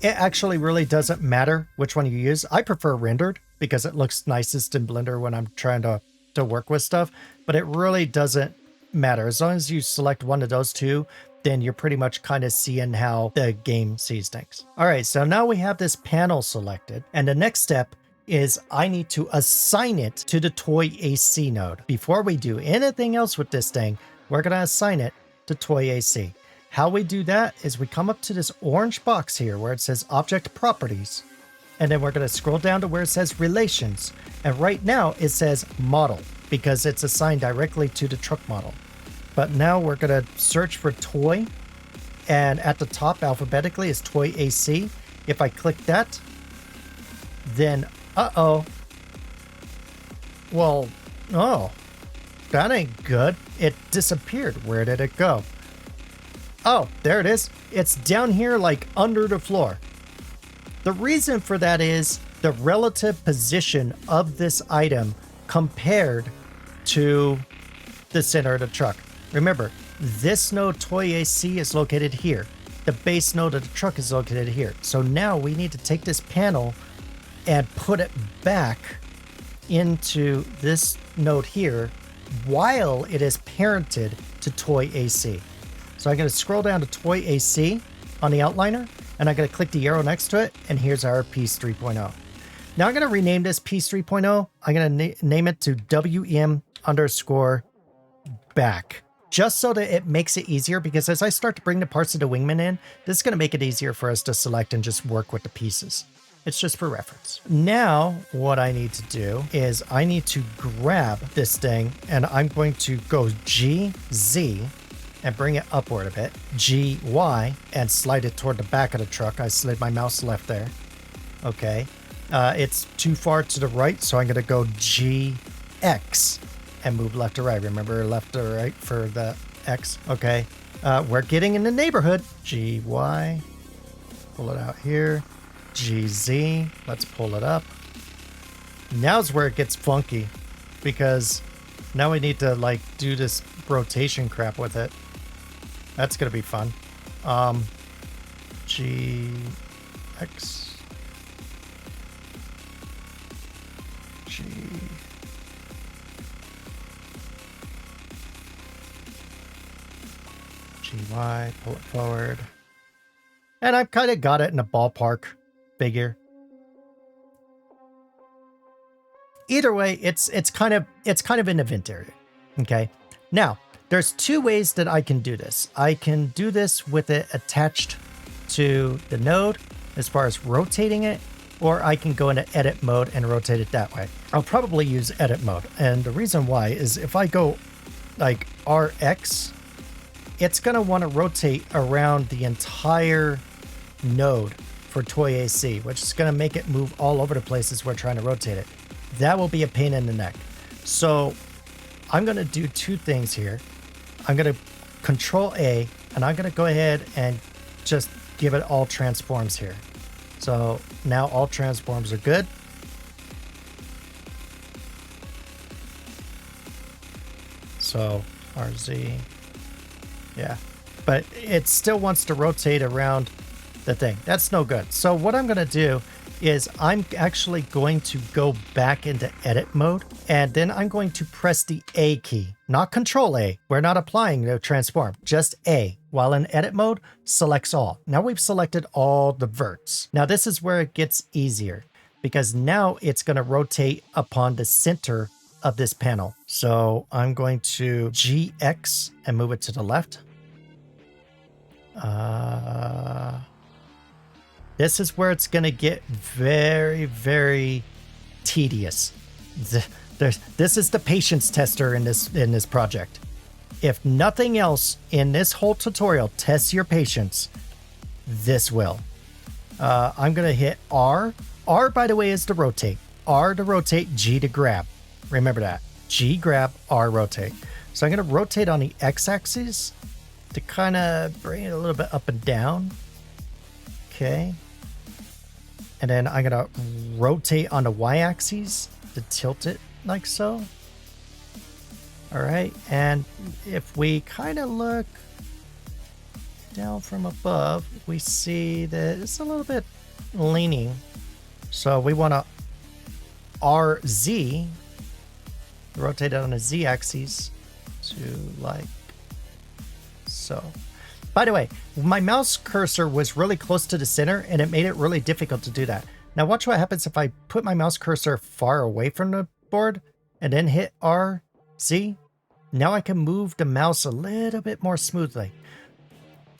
It actually really doesn't matter which one you use. I prefer rendered because it looks nicest in Blender when I'm trying to work with stuff, but it really doesn't matter. As long as you select one of those two, then you're pretty much kind of seeing how the game sees things. All right, so now we have this panel selected, and the next step is I need to assign it to the toy AC node. Before we do anything else with this thing, we're going to assign it to toy AC. How we do that is we come up to this orange box here where it says Object Properties. And then we're going to scroll down to where it says Relations. And right now it says Model because it's assigned directly to the truck model. But now we're going to search for toy. And at the top alphabetically is toy AC. If I click that, then, well, oh, that ain't good. It disappeared. Where did it go? Oh, there it is. It's down here like under the floor. The reason for that is the relative position of this item compared to the center of the truck. Remember, this node toy AC is located here. The base node of the truck is located here. So now we need to take this panel and put it back into this node here while it is parented to toy AC. So I'm going to scroll down to toy AC on the outliner, and I'm going to click the arrow next to it, and here's our piece 3.0. Now I'm going to rename this piece 3.0. I'm going to name it to WM underscore back, just so that it makes it easier, because as I start to bring the parts of the Wingman in, this is going to make it easier for us to select and just work with the pieces. It's just for reference. Now, what I need to do is I need to grab this thing, and I'm going to go G, Z, and bring it upward a bit, G, Y, and slide it toward the back of the truck. I slid my mouse left there. Okay. It's too far to the right, so I'm going to go G, X, and move left to right. Remember, left to right for the X. Okay. We're getting in the neighborhood. G, Y, pull it out here. G, Z, let's pull it up. Now's where it gets funky, because now we need to like do this rotation crap with it. That's gonna be fun. G, X, G, G, Y, pull it forward. And I've kind of got it in a ballpark figure. Either way, it's kind of in the vent area. Okay. Now, there's two ways that I can do this. I can do this with it attached to the node as far as rotating it, or I can go into edit mode and rotate it that way. I'll probably use edit mode. And the reason why is if I go like RX, it's going to want to rotate around the entire node for toy AC, which is going to make it move all over the places we're trying to rotate it. That will be a pain in the neck. So I'm going to do two things here. I'm going to Control A, and I'm going to go ahead and just give it all transforms here. So now all transforms are good. So RZ, yeah, but it still wants to rotate around the thing. That's no good. So what I'm going to do is I'm actually going to go back into edit mode, and then I'm going to press the A key, not Control A. We're not applying the transform, just A. While in edit mode, selects all. Now we've selected all the verts. Now this is where it gets easier, because now it's going to rotate upon the center of this panel. So I'm going to GX and move it to the left. This is where it's going to get very, very tedious. This is the patience tester in this project. If nothing else in this whole tutorial tests your patience, this will. I'm going to hit R. R, by the way, is to rotate. R to rotate, G to grab. Remember that. G grab, R rotate. So I'm going to rotate on the X-axis to kind of bring it a little bit up and down. Okay. And then I'm going to rotate on the Y-axis to tilt it like so. All right. And if we kind of look down from above, we see that it's a little bit leaning. So we want to RZ, rotate it on the Z-axis to like so. By the way, my mouse cursor was really close to the center, and it made it really difficult to do that. Now watch what happens if I put my mouse cursor far away from the board and then hit R, Z. Now I can move the mouse a little bit more smoothly.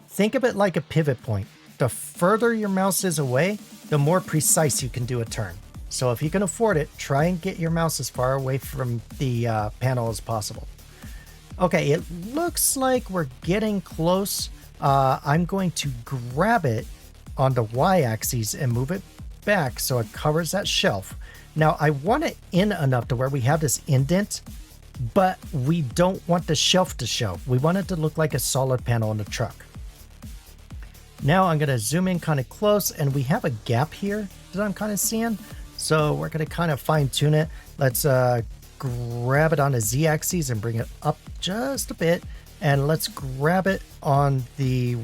Think of it like a pivot point. The further your mouse is away, the more precise you can do a turn. So if you can afford it, try and get your mouse as far away from the panel as possible. Okay, it looks like we're getting close. I'm going to grab it on the Y-axis and move it back so it covers that shelf. Now I want it in enough to where we have this indent, but we don't want the shelf to show. We want it to look like a solid panel in the truck. Now I'm going to zoom in kind of close, and we have a gap here that I'm kind of seeing. So we're going to kind of fine tune it. Let's grab it on the Z-axis and bring it up just a bit. And let's grab it on the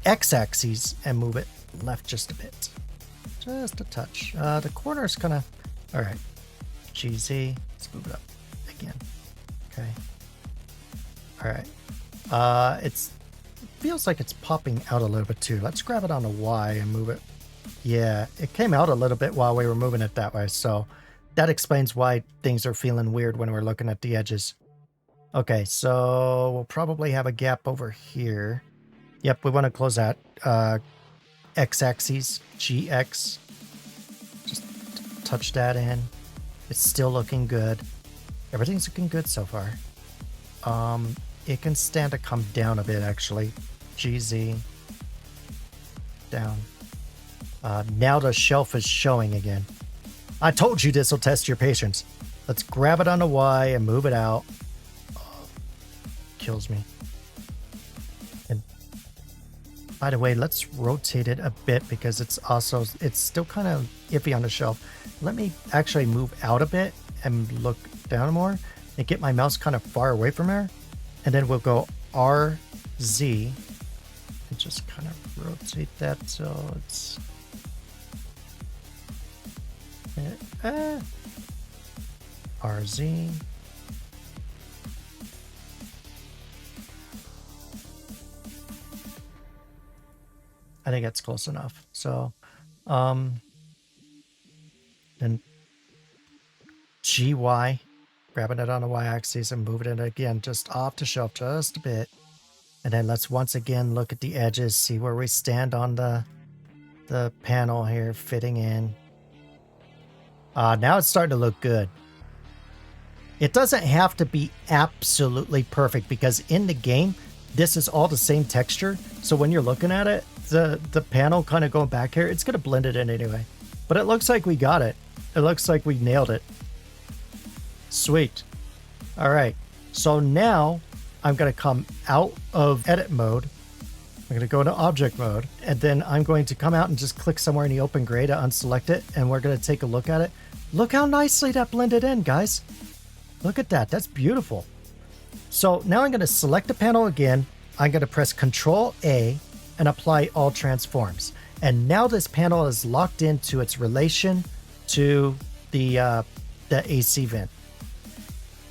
X-axis and move it left just a bit. Just a touch. The corner's kind of... All right. GZ. Let's move it up again. Okay. All right. It feels like it's popping out a little bit too. Let's grab it on the Y and move it. Yeah, it came out a little bit while we were moving it that way. So that explains why things are feeling weird when we're looking at the edges. Okay, so we'll probably have a gap over here. Yep, we want to close that. X-axis, GX. Just touch that in. It's still looking good. Everything's looking good so far. It can stand to come down a bit, actually. GZ. Down. Now the shelf is showing again. I told you this will test your patience. Let's grab it on the Y and move it out. Oh, kills me. And by the way, let's rotate it a bit because it's still kind of iffy on the shelf. Let me actually move out a bit and look down more and get my mouse kind of far away from her. And then we'll go RZ and just kind of rotate that so it's... RZ. I think that's close enough. So, then GY, grabbing it on the Y-axis and moving it again just off the shelf just a bit. And then let's once again look at the edges, see where we stand on the panel here fitting in. Now it's starting to look good. It doesn't have to be absolutely perfect because in the game, this is all the same texture. So when you're looking at it, the panel kind of going back here, it's going to blend it in anyway. But it looks like we got it. It looks like we nailed it. Sweet. All right. So now I'm going to come out of edit mode. I'm going to go into object mode, and then I'm going to come out and just click somewhere in the open gray to unselect it, and we're going to take a look at it. Look how nicely that blended in, guys. Look at that. That's beautiful. So now I'm going to select the panel again. I'm going to press Control A and apply all transforms. And now this panel is locked into its relation to the AC vent.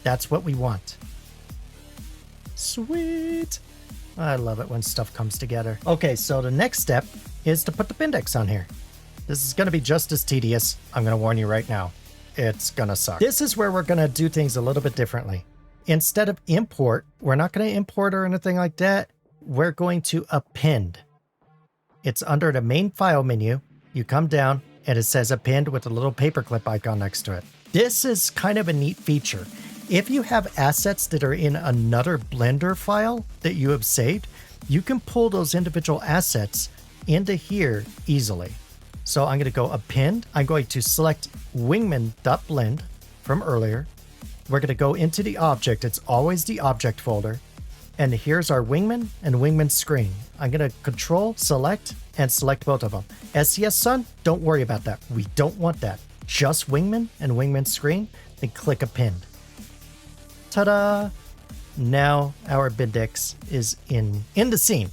That's what we want. Sweet. I love it when stuff comes together. Okay, so the next step is to put the Bindex on here. This is going to be just as tedious. I'm going to warn you right now. It's going to suck. This is where we're going to do things a little bit differently. Instead of import, we're not going to import or anything like that. We're going to append. It's under the main file menu. You come down and it says append with a little paperclip icon next to it. This is kind of a neat feature. If you have assets that are in another Blender file that you have saved, you can pull those individual assets into here easily. So I'm going to go append. I'm going to select Wingman.blend from earlier. We're going to go into the object. It's always the object folder. And here's our Wingman and Wingman screen. I'm going to control, select, and select both of them. SCS Sun, don't worry about that. We don't want that. Just Wingman and Wingman screen, then click append. Ta-da! Now our Bindex is in the scene.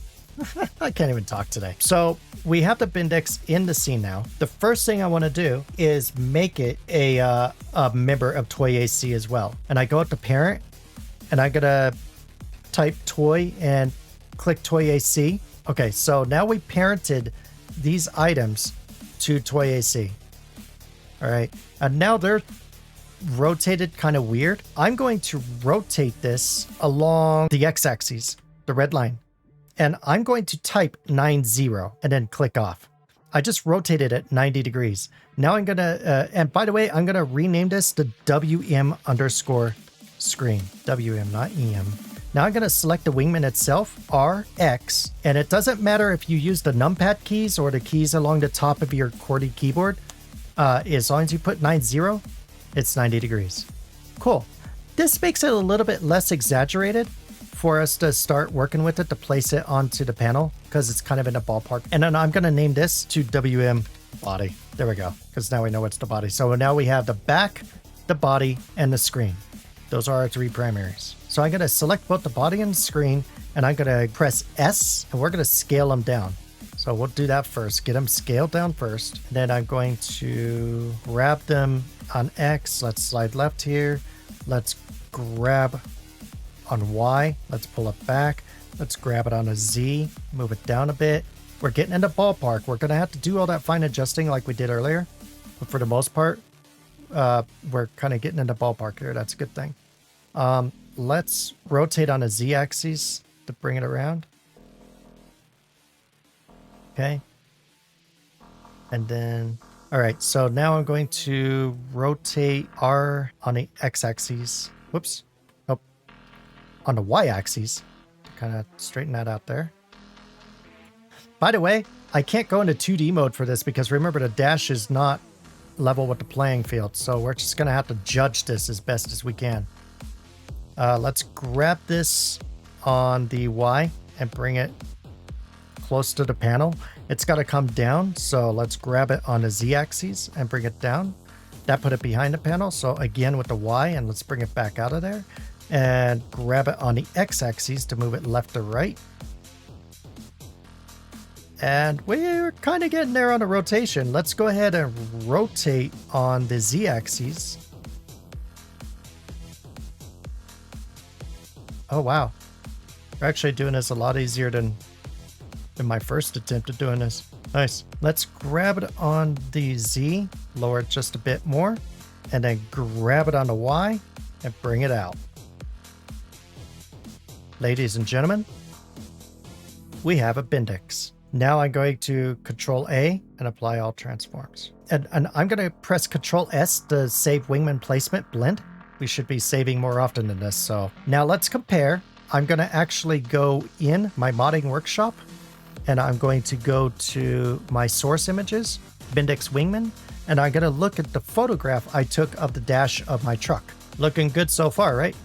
I can't even talk today. So we have the Bindex in the scene now. The first thing I want to do is make it a member of Toy AC as well. And I go up to parent and I'm going to type toy and click Toy AC. Okay, so now we parented these items to toy AC. All right, and now they're rotated kind of weird. I'm going to rotate this along the x-axis, the red line, and I'm going to type 90 and then click off. I just rotated it 90 degrees. Now I'm gonna, and by the way, I'm gonna rename this to WM underscore screen. WM, not EM. Now I'm gonna select the Wingman itself, RX, and it doesn't matter if you use the numpad keys or the keys along the top of your QWERTY keyboard. As long as you put 90, it's 90 degrees. Cool. This makes it a little bit less exaggerated for us to start working with it to place it onto the panel because it's kind of in a ballpark. And then I'm going to name this to WM body. There we go. Because now we know it's the body. So now we have the back, the body, and the screen. Those are our three primaries. So I'm going to select both the body and the screen, and I'm going to press S, and we're going to scale them down. So we'll do that first. Get them scaled down first. Then I'm going to grab them on X. Let's slide left here. Let's grab on Y. Let's pull it back. Let's grab it on a Z. Move it down a bit. We're getting into ballpark. We're going to have to do all that fine adjusting like we did earlier. But for the most part, we're kind of getting into ballpark here. That's a good thing. Let's rotate on a Z axis to bring it around. Okay. And then, all right. So now I'm going to rotate R on the X axis. Whoops. Oh, on the Y axis. Kind of straighten that out there. By the way, I can't go into 2D mode for this because remember the dash is not level with the playing field. So we're just going to have to judge this as best as we can. Let's grab this on the Y and bring it close to the panel. It's got to come down. So let's grab it on the Z axis and bring it down. That put it behind the panel. So again with the Y, and let's bring it back out of there and grab it on the X axis to move it left to right. And we're kind of getting there on the rotation. Let's go ahead and rotate on the Z axis. Oh, wow. We're actually doing this a lot easier than my first attempt at doing this. Nice. Let's grab it on the Z, lower it just a bit more, and then grab it on the Y and bring it out. Ladies and gentlemen, we have a Bendix. Now I'm going to Control A and apply all transforms. And I'm going to press Control S to save Wingman placement blend. We should be saving more often than this. So now let's compare. I'm going to actually go in my modding workshop and I'm going to go to my source images, Bendix Wingman, and I'm going to look at the photograph I took of the dash of my truck. Looking good so far, right?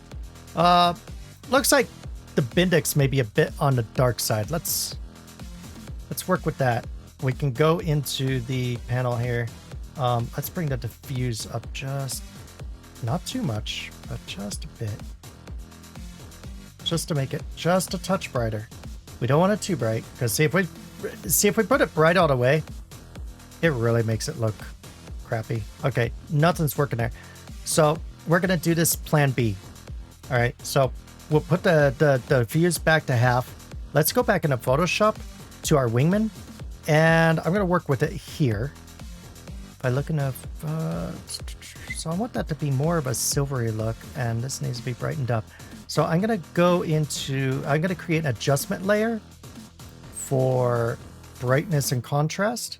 Looks like the Bendix may be a bit on the dark side. Let's work with that. We can go into the panel here. Let's bring the diffuse up just, not too much, but just a bit. Just to make it just a touch brighter. We don't want it too bright, because see if we put it bright all the way, it really makes it look crappy. Okay, nothing's working there. So we're gonna do this plan B. All right, so we'll put the diffuse back to half. Let's go back into Photoshop to our Wingman, and I'm gonna work with it here by looking at so I want that to be more of a silvery look, and this needs to be brightened up. So I'm gonna create an adjustment layer for brightness and contrast,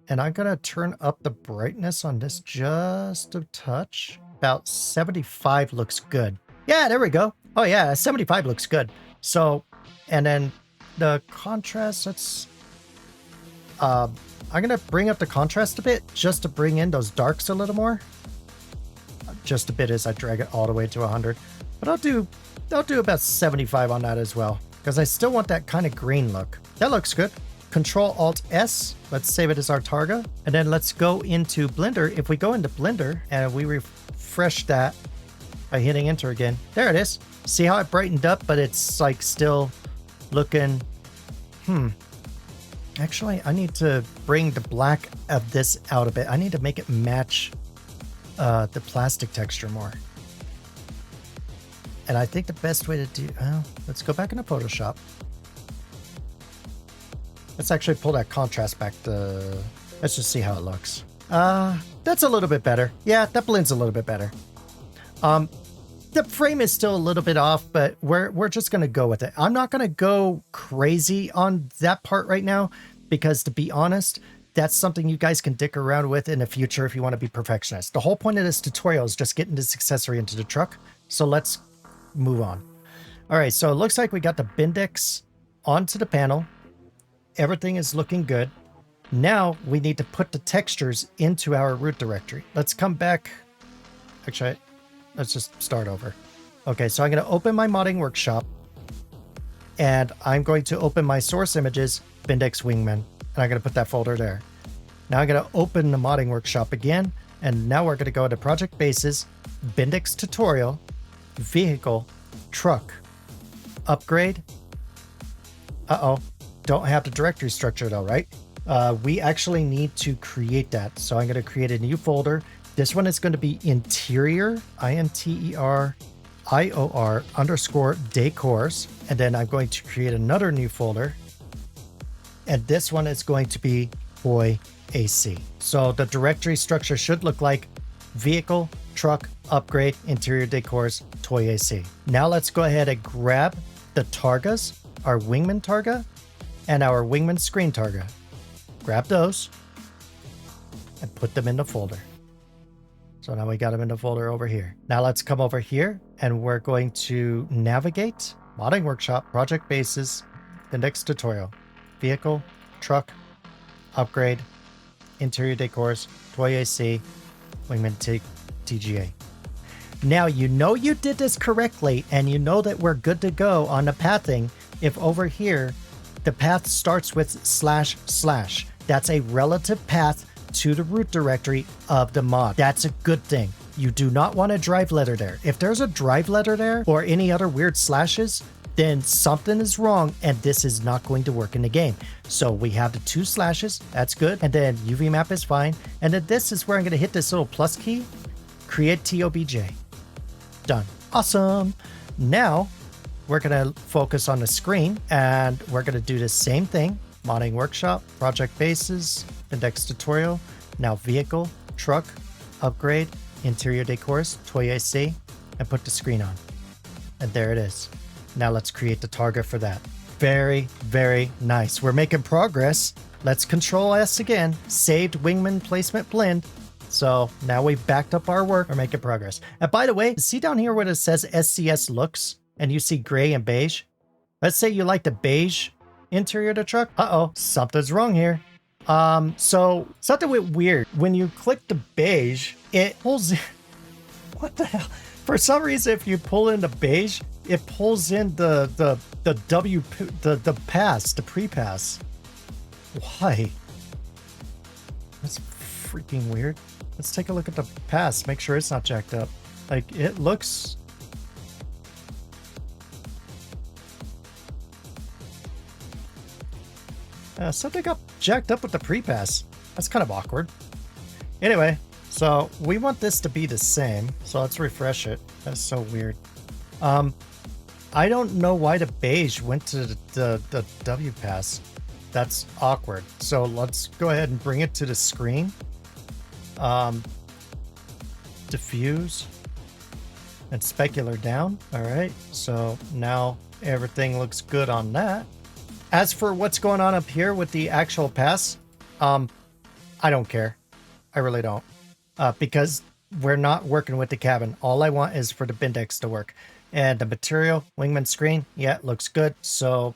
and I'm gonna turn up the brightness on this just a touch. About 75 looks good. Yeah, there we go. Oh yeah, 75 looks good. So, and then the contrast, I'm gonna bring up the contrast a bit just to bring in those darks a little more. Just a bit as I drag it all the way to 100. But I'll do about 75 on that as well, because I still want that kind of green look. That looks good. Control Alt S. Let's save it as our target. And then let's go into Blender. If we go into Blender and we refresh that by hitting enter again, there it is. See how it brightened up, but it's like still looking, actually I need to bring the black of this out a bit. I need to make it match the plastic texture more. And I think the best way to do, let's go back into Photoshop. Let's actually pull that contrast back to Let's just see how it looks. That's a little bit better. Yeah, that blends a little bit better. The frame is still a little bit off, but we're just going to go with it. I'm not going to go crazy on that part right now because, to be honest, that's something you guys can dick around with in the future if you want to be perfectionist. The whole point of this tutorial is just getting this accessory into the truck. So let's move on. All right, so it looks like we got the Bendix onto the panel. Everything is looking good. Now we need to put the textures into our root directory. Let's come back. Actually, let's just start over. Okay, so I'm going to open my modding workshop and I'm going to open my source images, Bendix Wingman, and I'm going to put that folder there. Now I'm going to open the modding workshop again, and now we're going to go to project bases, Bendix tutorial, vehicle, truck, upgrade. Don't have the directory structure though, right? We actually need to create that. So I'm going to create a new folder. This one is going to be interior, INTERIOR _ decors. And then I'm going to create another new folder. And this one is going to be toy AC. So the directory structure should look like vehicle, truck, upgrade, interior decors, toy AC. Now let's go ahead and grab the targas, our Wingman targa, and our Wingman screen targa. Grab those and put them in the folder. So now we got them in the folder over here. Now let's come over here and we're going to navigate, modding workshop, project bases, Bendix tutorial, vehicle, truck, upgrade, interior decors, toy AC, Wingman TGA. Now you know you did this correctly and you know that we're good to go on the pathing if over here the path starts with // That's a relative path to the root directory of the mod. That's a good thing. You do not want a drive letter there. If there's a drive letter there or any other weird slashes, then something is wrong and this is not going to work in the game. So we have the 2 slashes, that's good. And then UV map is fine. And then this is where I'm gonna hit this little plus key, create TOBJ. Done. Awesome. Now we're gonna focus on the screen and we're gonna do the same thing. Modding workshop, project bases, Bendix tutorial, now vehicle, truck, upgrade, interior decors, toy AC, and put the screen on. And there it is. Now let's create the target for that. Very, very nice. We're making progress. Let's Control S again. Saved Wingman placement blend. So now we've backed up our work. We're making progress. And by the way, see down here where it says SCS looks and you see gray and beige? Let's say you like the beige interior of the truck. Something's wrong here. So something weird. When you click the beige, it pulls in. What the hell? For some reason, if you pull in the beige, it pulls in the pass, the pre-pass. Why? That's freaking weird. Let's take a look at the pass. Make sure it's not jacked up. Like, it looks... something got jacked up with the pre-pass. That's kind of awkward. Anyway, so we want this to be the same. So let's refresh it. That's so weird. I don't know why the beige went to the W pass. That's awkward. So let's go ahead and bring it to the screen. Diffuse and specular down. All right. So now everything looks good on that. As for what's going on up here with the actual pass, I don't care. I really don't. Because we're not working with the cabin. All I want is for the Bendix to work. And the material, Wingman screen, yeah, it looks good. So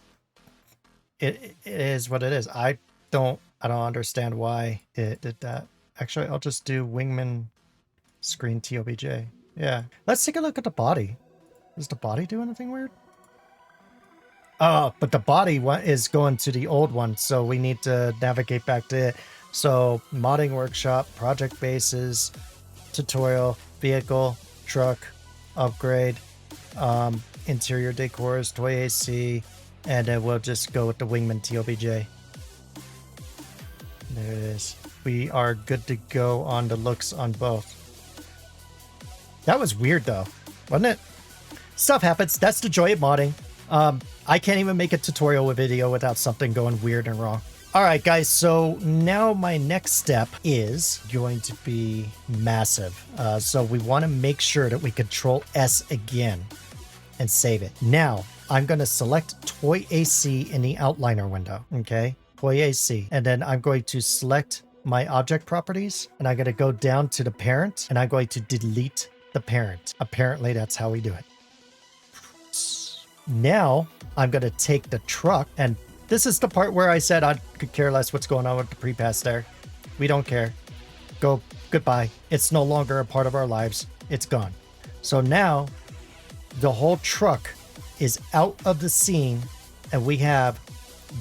it is what it is. I don't understand why it did that. Actually, I'll just do Wingman screen TOBJ. Yeah. Let's take a look at the body. Does the body do anything weird? Oh, but the body is going to the old one, so we need to navigate back to it. So modding workshop, project bases, tutorial, vehicle, truck, upgrade, interior decors, toy AC, and then we'll just go with the Wingman TOBJ. There it is. We are good to go on the looks on both. That was weird though, wasn't it? Stuff happens. That's the joy of modding. I can't even make a tutorial with video without something going weird and wrong. All right, guys, so now my next step is going to be massive. So we want to make sure that we control S again and save it. Now, I'm going to select Toy AC in the outliner window, okay? Toy AC. And then I'm going to select my object properties, and I'm going to go down to the parent, and I'm going to delete the parent. Apparently, that's how we do it. Now, I'm going to take the truck, and this is the part where I said I could care less what's going on with the pre-pass there. We don't care. Goodbye. It's no longer a part of our lives. It's gone. So now, the whole truck is out of the scene, and we have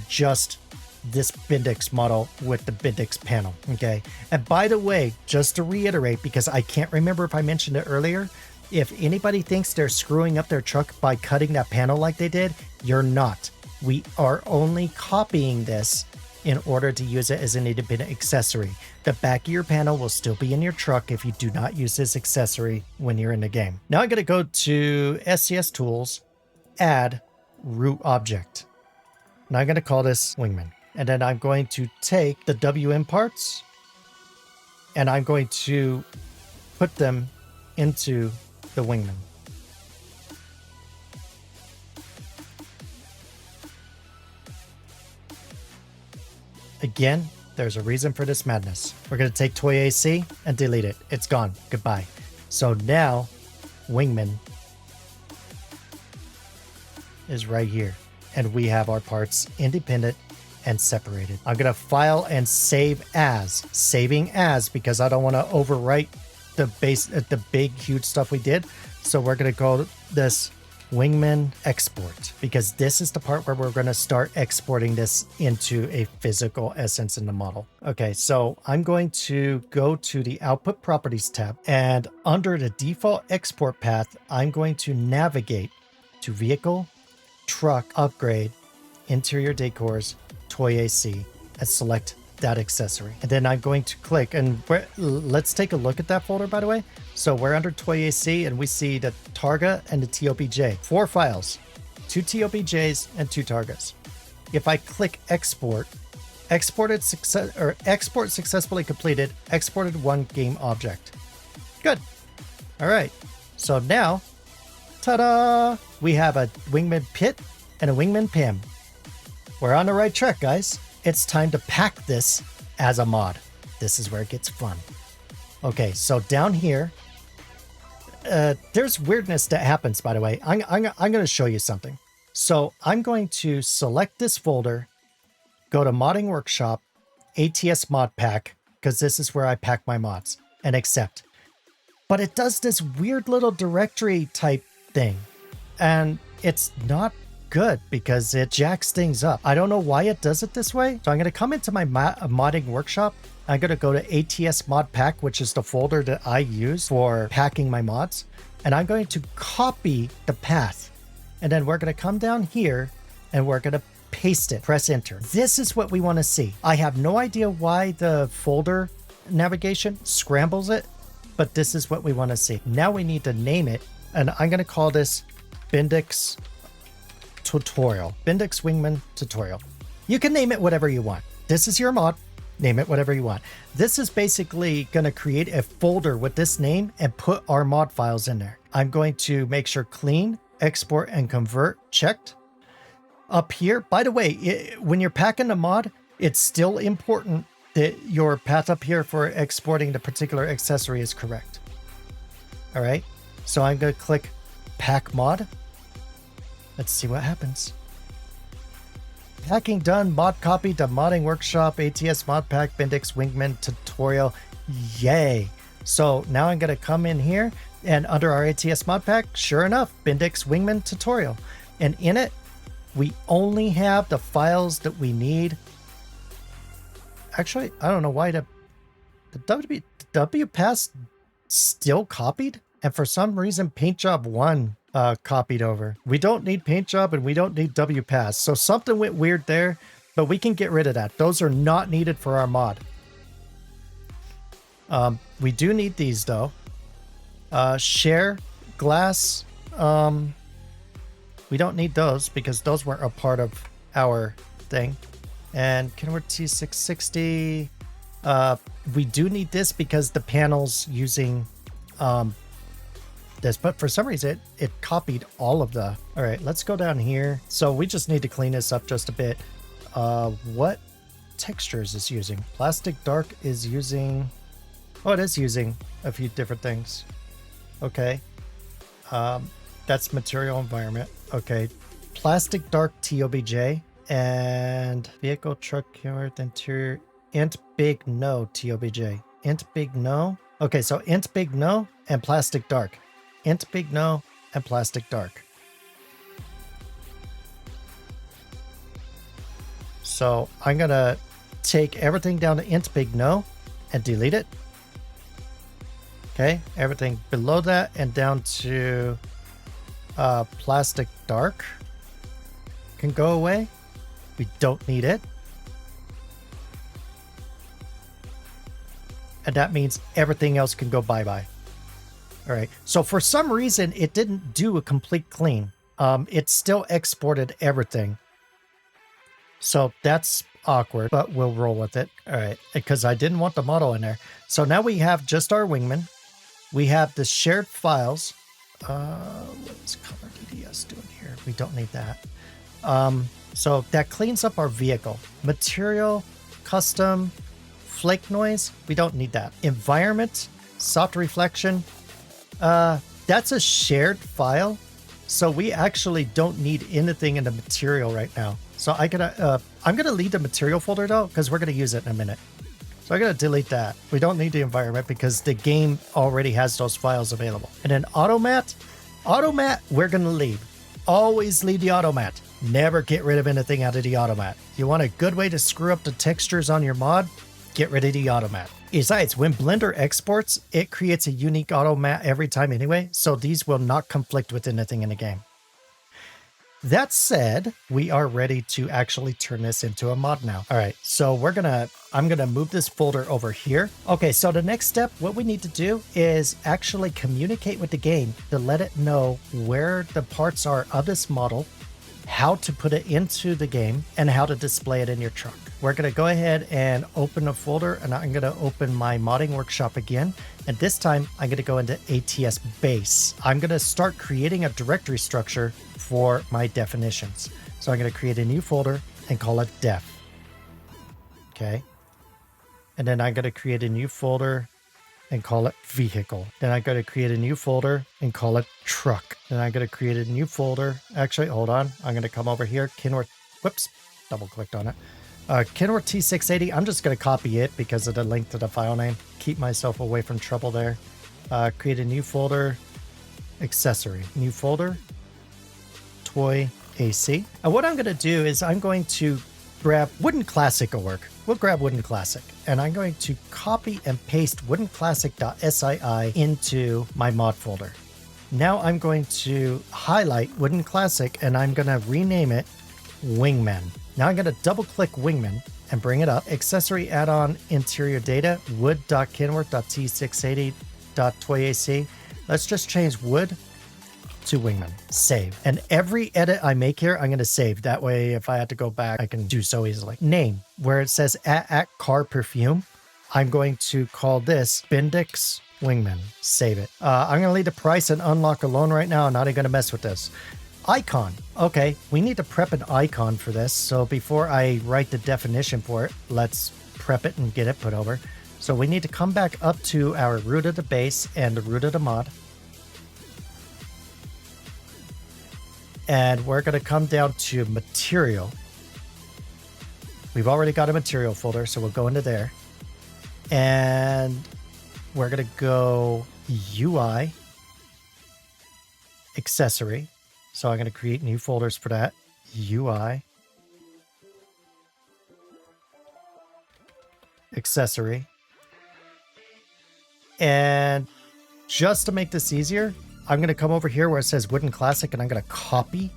just this Bendix model with the Bendix panel, okay? And by the way, just to reiterate, because I can't remember if I mentioned it earlier, if anybody thinks they're screwing up their truck by cutting that panel like they did, you're not. We are only copying this in order to use it as an independent accessory. The back of your panel will still be in your truck if you do not use this accessory when you're in the game. Now I'm going to go to SCS Tools, Add Root Object. And I'm going to call this Wingman. And then I'm going to take the WM parts and I'm going to put them into the Wingman. Again, there's a reason for this madness. We're going to take Toy AC and delete it. It's gone. Goodbye. So now, Wingman is right here. And we have our parts independent and separated. I'm going to file and save as. Saving as because I don't want to overwrite the big, huge stuff we did. So we're going to call this Wingman export, because this is the part where we're going to start exporting this into a physical essence in the model. Okay, so I'm going to go to the output properties tab, and under the default export path, I'm going to navigate to vehicle, truck, upgrade, interior decors, toy AC, and select that accessory. And then I'm going to click, and let's take a look at that folder, by the way. So we're under Toy AC, and we see the Targa and the TOBJ. 4 files, 2 TOBJs and 2 Targas. If I click export, export successfully completed, exported 1 game object. Good. All right. So now, ta-da! We have a Wingman Pit and a Wingman PIM. We're on the right track, guys. It's time to pack this as a mod. This is where it gets fun. Okay, so down here, there's weirdness that happens, by the way. I'm going to show you something. So I'm going to select this folder, go to Modding Workshop, ATS Mod Pack, because this is where I pack my mods, and accept. But it does this weird little directory type thing, and it's not good because it jacks things up. I don't know why it does it this way. So I'm going to come into my modding workshop. I'm going to go to ATS Mod Pack, which is the folder that I use for packing my mods. And I'm going to copy the path. And then we're going to come down here and we're going to paste it. Press enter. This is what we want to see. I have no idea why the folder navigation scrambles it, but this is what we want to see. Now we need to name it. And I'm going to call this Bendix Tutorial. Bendix Wingman Tutorial. You can name it whatever you want. This is your mod. Name it whatever you want. This is basically going to create a folder with this name and put our mod files in there. I'm going to make sure clean, export, and convert checked. Up here, by the way, when you're packing the mod, it's still important that your path up here for exporting the particular accessory is correct. All right. So I'm going to click pack mod. Let's see what happens. Packing done. Mod copy to Modding Workshop, ATS Mod Pack, Bendix Wingman Tutorial. Yay. So now I'm going to come in here and under our ATS Mod Pack, sure enough, Bendix Wingman Tutorial. And in it, we only have the files that we need. Actually, I don't know why the WPass still copied. And for some reason, Paint Job 1 copied over. We don't need Paint Job and we don't need WPass. So something went weird there, but we can get rid of that. Those are not needed for our mod. We do need these though. Share, glass. We don't need those because those weren't a part of our thing. And Kenworth T660. We do need this because the panel's using this, but for some reason it copied all of the. All right, let's go down here. So we just need to clean this up just a bit. What texture is this using? Plastic Dark is using, oh, it is using a few different things. Okay. That's material environment. Okay. Plastic Dark TOBJ and vehicle truck Kenworth interior int big no TOBJ. Int big no. Okay, so int big no and plastic dark. Int big no and plastic dark. So I'm gonna take everything down to int big no and delete it. Okay, everything below that and down to plastic dark can go away. We don't need it. And that means everything else can go bye-bye. All right, so for some reason, it didn't do a complete clean. It still exported everything. So that's awkward, but we'll roll with it. All right, because I didn't want the model in there. So now we have just our Wingman. We have the shared files. What's color DDS doing here? We don't need that. So that cleans up our vehicle. Material, custom, flake noise, we don't need that. Environment, soft reflection, that's a shared file. So we actually don't need anything in the material right now. So I'm gonna leave the material folder though, because we're gonna use it in a minute. So I'm gonna delete that. We don't need the environment because the game already has those files available. And then automat, we're gonna leave. Always leave the automat. Never get rid of anything out of the automat. You want a good way to screw up the textures on your mod? Get rid of the automat. Besides, when Blender exports, it creates a unique automat every time anyway, so these will not conflict with anything in the game. That said, we are ready to actually turn this into a mod now. All right, so I'm gonna move this folder over here. Okay, so the next step, what we need to do is actually communicate with the game to let it know where the parts are of this model, how to put it into the game, and how to display it in your truck. We're going to go ahead and open a folder, and I'm going to open my modding workshop again. And this time I'm going to go into ATS base. I'm going to start creating a directory structure for my definitions. So I'm going to create a new folder and call it def. Okay. And then I'm going to create a new folder and call it vehicle. Then I'm going to create a new folder and call it truck. Then I'm going to create a new folder. Actually, hold on. I'm going to come over here. Kenworth, whoops, double clicked on it. Kenworth T680, I'm just going to copy it because of the link to the file name. Keep myself away from trouble there. Create a new folder, accessory, new folder, toy AC. And what I'm going to do is I'm going to grab Wooden Classic will work. We'll grab Wooden Classic and I'm going to copy and paste woodenclassic.sii into my mod folder. Now I'm going to highlight Wooden Classic and I'm going to rename it Wingman. Now I'm going to double click Wingman and bring it up. Accessory add-on interior data, wood.kenworth.t680.toyac. Let's just change wood to Wingman. Save. And every edit I make here, I'm going to save. That way, if I have to go back, I can do so easily. Name, where it says at car perfume, I'm going to call this Bendix Wingman. Save it. I'm going to leave the price and unlock alone right now. I'm not even going to mess with this. Icon. Okay, we need to prep an icon for this. So before I write the definition for it, let's prep it and get it put over. So we need to come back up to our root of the base and the root of the mod. And we're going to come down to material. We've already got a material folder, so we'll go into there. And we're going to go UI, accessory. So I'm going to create new folders for that. UI, accessory. And just to make this easier, I'm going to come over here where it says Wooden Classic and I'm going to copy.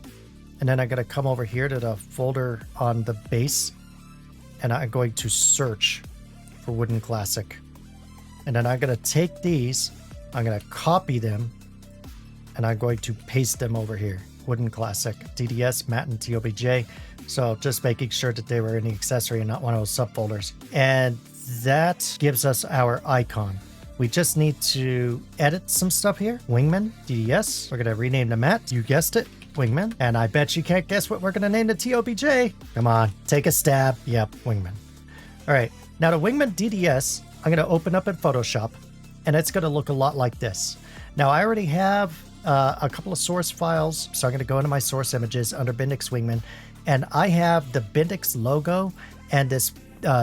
And then I'm going to come over here to the folder on the base. And I'm going to search for Wooden Classic. And then I'm going to take these, I'm going to copy them, and I'm going to paste them over here. Wooden Classic, DDS, Matte, and TOBJ. So just making sure that they were in the accessory and not one of those subfolders. And that gives us our icon. We just need to edit some stuff here. Wingman Dds. We're going to rename the matte. You guessed it, Wingman. And I bet you can't guess what we're going to name the TOBJ. Come on, take a stab. Yep, Wingman. All right, now the Wingman Dds, I'm going to open up in Photoshop, and it's going to look a lot like this. Now I already have a couple of source files, so I'm going to go into my source images under Bendix Wingman, and I have the Bendix logo and this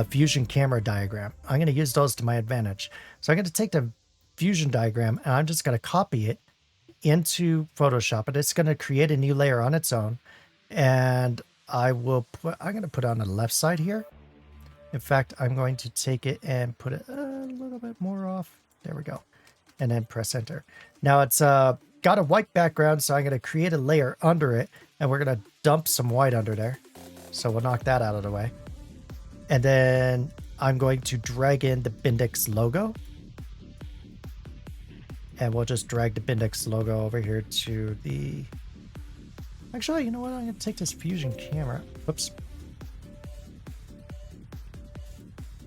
fusion camera diagram. I'm going to use those to my advantage. So I'm going to take the fusion diagram and I'm just going to copy it into Photoshop, and it's going to create a new layer on its own. And I'm going to put it on the left side here. In fact, I'm going to take it and put it a little bit more off. There we go. And then press enter. Now it's got a white background, so I'm going to create a layer under it, and we're going to dump some white under there. So we'll knock that out of the way. And then I'm going to drag in the Bendix logo. And we'll just drag the Bendix logo over here to the... Actually, you know what? I'm going to take this fusion camera. Whoops.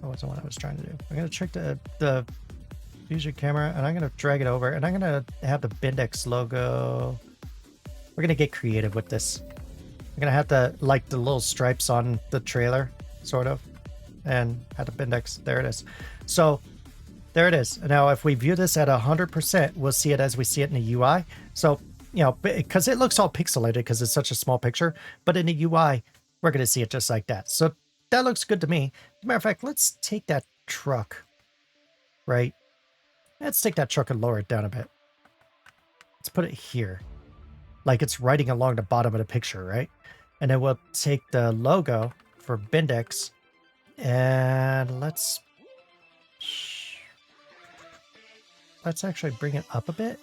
That wasn't what I was trying to do. I'm going to trick the fusion camera, and I'm going to drag it over, and I'm going to have the Bendix logo. We're going to get creative with this. I'm going to have to, like the little stripes on the trailer, sort of, and have the Bendix. There it is. So there it is. Now, if we view this at 100%, we'll see it as we see it in the UI. So, you know, because it looks all pixelated because it's such a small picture, but in the UI, we're going to see it just like that. So that looks good to me. As a matter of fact, let's take that truck, right? Let's take that truck and lower it down a bit. Let's put it here, like it's riding along the bottom of the picture, right? And then we'll take the logo for Bendix and let's actually bring it up a bit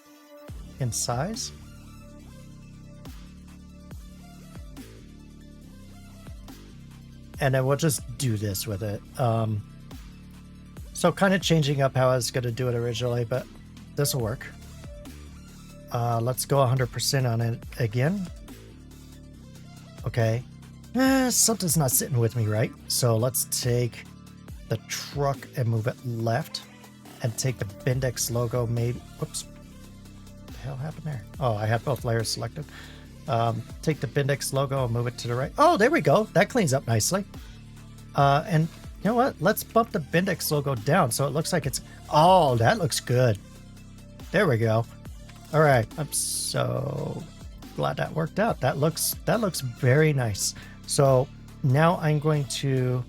in size. And then we'll just do this with it. So kind of changing up how I was going to do it originally, but this will work. Let's go 100% on it again. Okay. Something's not sitting with me, right? So let's take the truck and move it left. And take the Bendix logo, maybe. Whoops. What the hell happened there? Oh, I had both layers selected. Take the Bendix logo and move it to the right. Oh, there we go. That cleans up nicely. And you know what? Let's bump the Bendix logo down so it looks like it's... Oh, that looks good. There we go. All right. I'm so glad that worked out. That looks very nice. So now I'm going to...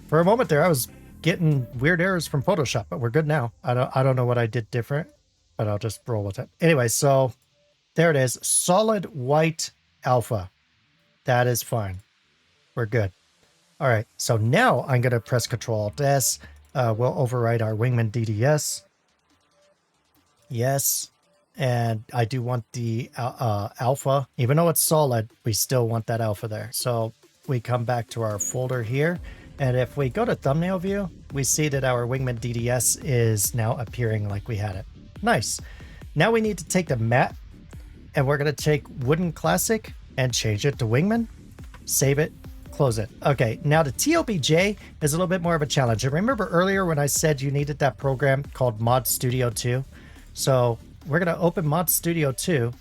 For a moment there, I was getting weird errors from Photoshop, but we're good now. I don't know what I did different, but I'll just roll with it. Anyway, so there it is. Solid white alpha. That is fine. We're good. All right. So now I'm going to press Ctrl-Alt-S. We'll overwrite our Wingman DDS. Yes. And I do want the alpha. Even though it's solid, we still want that alpha there. So we come back to our folder here. And if we go to thumbnail view, we see that our Wingman DDS is now appearing like we had it. Nice. Now we need to take the matte, and we're going to take Wooden Classic and change it to Wingman. Save it, close it. Okay, now the TOBJ is a little bit more of a challenge. And remember earlier when I said you needed that program called Mod Studio 2? So we're going to open Mod Studio 2,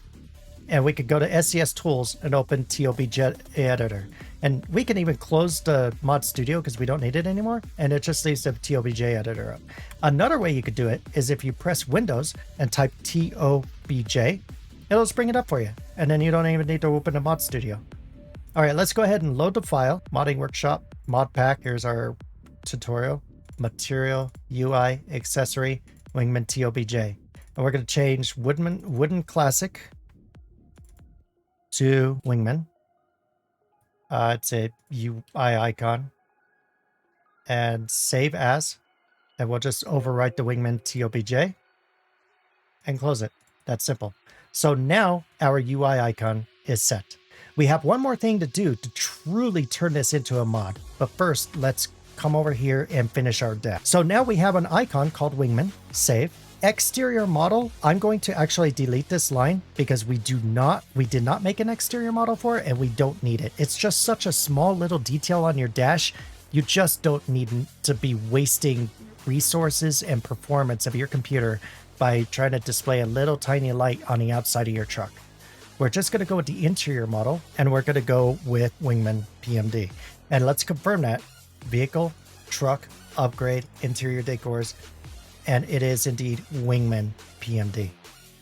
and we could go to SCS Tools and open TOBJ Editor. And we can even close the Mod Studio because we don't need it anymore. And it just leaves the TOBJ editor up. Another way you could do it is if you press Windows and type TOBJ, it'll just bring it up for you. And then you don't even need to open the Mod Studio. All right, let's go ahead and load the file. Modding Workshop, Mod Pack. Here's our tutorial. Material, UI, Accessory, Wingman TOBJ. And we're going to change Wooden Classic to Wingman. It's a UI icon. And save as. And we'll just overwrite the Wingman TOBJ. And close it. That's simple. So now our UI icon is set. We have one more thing to do to truly turn this into a mod. But first, let's come over here and finish our deck. So now we have an icon called Wingman. Save. Exterior model, I'm going to actually delete this line because we did not make an exterior model for it and we don't need it. It's just such a small little detail on your dash. You just don't need to be wasting resources and performance of your computer by trying to display a little tiny light on the outside of your truck. We're just going to go with the interior model and we're going to go with Wingman PMD. And let's confirm that. Vehicle, truck, upgrade, interior decors, and it is indeed Wingman PMD.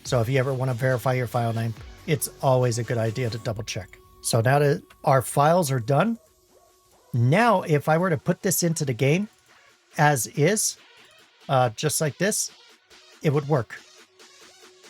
So if you ever want to verify your file name, it's always a good idea to double check. So now that our files are done, now if I were to put this into the game as is, just like this, it would work.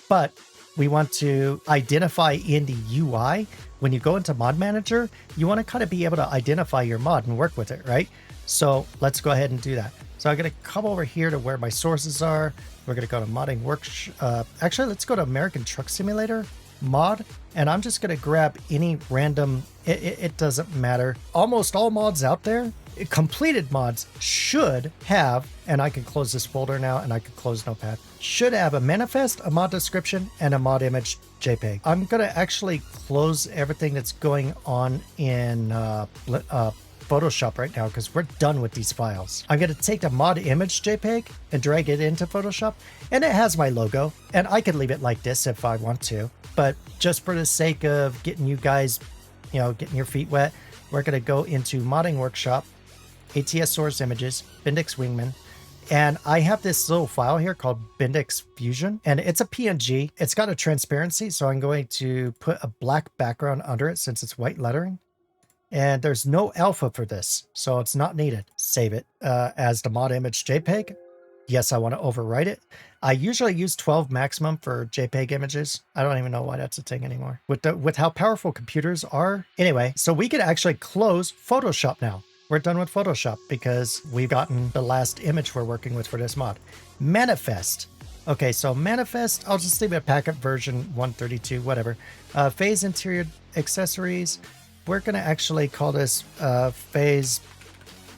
But we want to identify in the UI, when you go into Mod Manager, you want to kind of be able to identify your mod and work with it, right? So let's go ahead and do that. So I'm going to come over here to where my sources are. We're going to go to modding workshop. Actually, let's go to American Truck Simulator mod. And I'm just going to grab any random, it doesn't matter. Almost all mods out there, completed mods should have, and I can close this folder now and I can close Notepad, should have a manifest, a mod description, and a mod image JPEG. I'm going to actually close everything that's going on in Photoshop right now because we're done with these files. I'm going to take the mod image JPEG and drag it into Photoshop, and it has my logo, and I could leave it like this if I want to, but just for the sake of getting you guys, getting your feet wet, we're going to go into modding workshop, ATS source images, Bendix Wingman, and I have this little file here called Bendix Fusion, and it's a PNG. It's got a transparency, so I'm going to put a black background under it since it's white lettering. And there's no alpha for this, so it's not needed. Save it as the mod image JPEG. Yes, I want to overwrite it. I usually use 12 maximum for JPEG images. I don't even know why that's a thing anymore. With how powerful computers are. Anyway, so we could actually close Photoshop now. We're done with Photoshop because we've gotten the last image we're working with for this mod. Manifest. Okay, so manifest, I'll just leave it packet version 132, whatever. Phase interior accessories. We're going to actually call this phase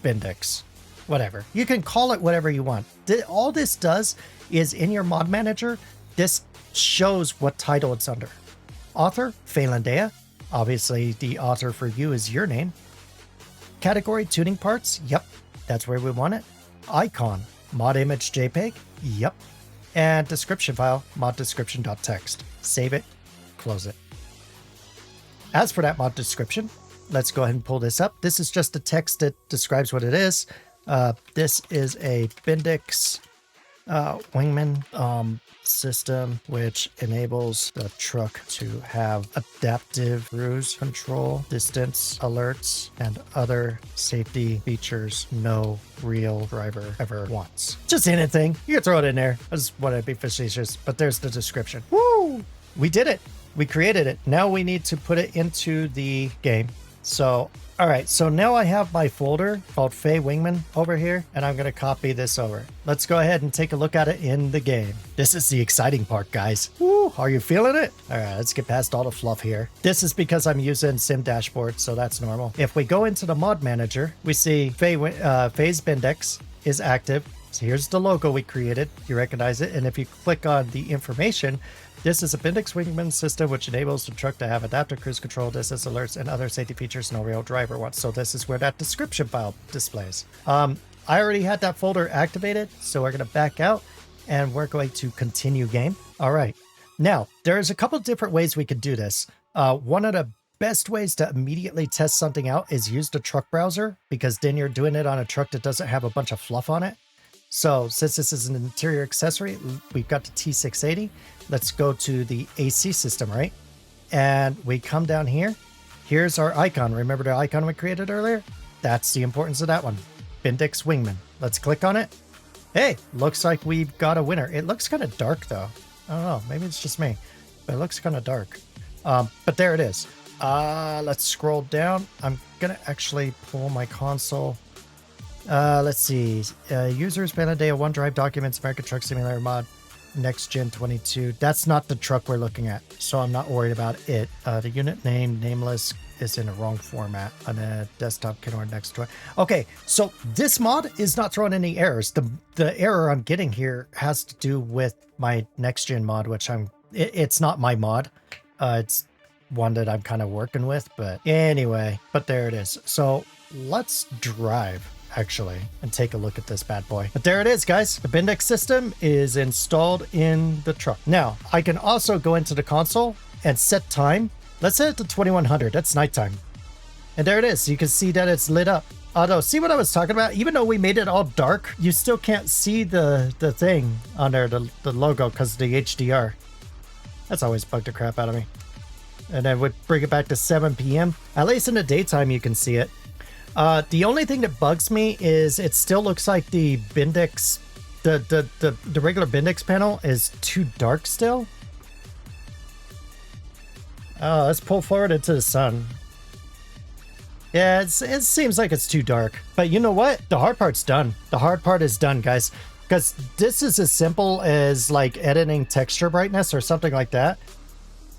Bendix. Whatever. You can call it whatever you want. All this does is in your mod manager, this shows what title it's under. Author, Phalandea. Obviously, the author for you is your name. Category, tuning parts. Yep, that's where we want it. Icon, mod image JPEG. Yep. And description file, mod description.txt. Save it, close it. As for that mod description, let's go ahead and pull this up. This is just a text that describes what it is. This is a Bendix Wingman system, which enables the truck to have adaptive cruise control, distance alerts, and other safety features no real driver ever wants. Just anything. You can throw it in there. I just want to be facetious, but there's the description. Woo! We did it. We created it. Now we need to put it into the game. So, all right. So now I have my folder called Faye Wingman over here, and I'm going to copy this over. Let's go ahead and take a look at it in the game. This is the exciting part, guys. Woo! Are you feeling it? All right. Let's get past all the fluff here. This is because I'm using Sim Dashboard, so that's normal. If we go into the mod manager, we see Faye's Bendix is active. So here's the logo we created. You recognize it. And if you click on the information, this is a Bendix Wingman system which enables the truck to have adaptive cruise control, distance alerts, and other safety features no real driver wants. So this is where that description file displays. I already had that folder activated, so we're going to back out and we're going to continue game. All right. Now, there's a couple different ways we could do this. One of the best ways to immediately test something out is use the truck browser, because then you're doing it on a truck that doesn't have a bunch of fluff on it. So since this is an interior accessory, we've got the T680. Let's go to the AC system, right? And we come down here. Here's our icon. Remember the icon we created earlier? That's the importance of that one. Bendix Wingman. Let's click on it. Hey, looks like we've got a winner. It looks kind of dark though. I don't know. Maybe it's just me, but it looks kind of dark. But there it is. Let's scroll down. I'm going to actually pull my console. Let's see. Users, Phalandea, OneDrive documents, American Truck Simulator mod. next gen 22. That's not the truck we're looking at, so I'm not worried about it. The unit name, nameless, is in the wrong format on a desktop kit or next to it. Okay, so this mod is not throwing any errors. The error I'm getting here has to do with my next gen mod, which it's not my mod. It's one that I'm kind of working with, but anyway, but there it is. So let's drive actually and take a look at this bad boy. But there it is, guys. The Bendix system is installed in the truck. Now I can also go into the console and set time. Let's set it to 2100. That's nighttime. And there it is. You can see that it's lit up. Although, see what I was talking about? Even though we made it all dark, you still can't see the thing on there, the logo, because of the HDR. That's always bugged the crap out of me. And then we'd bring it back to 7 p.m. At least in the daytime, you can see it. The only thing that bugs me is it still looks like the Bendix, the regular Bendix panel is too dark still. Oh, let's pull forward into the sun. Yeah, it seems like it's too dark. But you know what? The hard part's done. The hard part is done, guys. Because this is as simple as like editing texture brightness or something like that.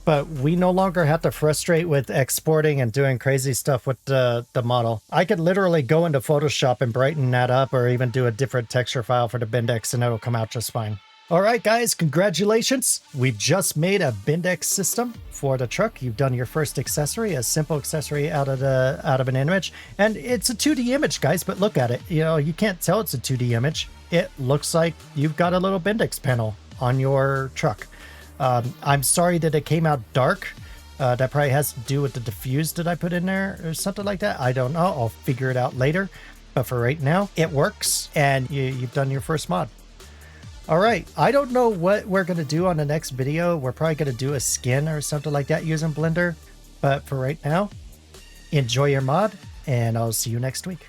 But we no longer have to frustrate with exporting and doing crazy stuff with the model. I could literally go into Photoshop and brighten that up or even do a different texture file for the Bendix and it'll come out just fine. All right, guys, congratulations. We've just made a Bendix system for the truck. You've done your first accessory, a simple accessory out of an image. And it's a 2D image, guys, but look at it. You know, you can't tell it's a 2D image. It looks like you've got a little Bendix panel on your truck. I'm sorry that it came out dark. That probably has to do with the diffuse that I put in there or something like that. I don't know. I'll figure it out later. But for right now, it works and you've done your first mod. All right, I don't know what we're going to do on the next video. We're probably going to do a skin or something like that using Blender. But for right now, enjoy your mod, and I'll see you next week.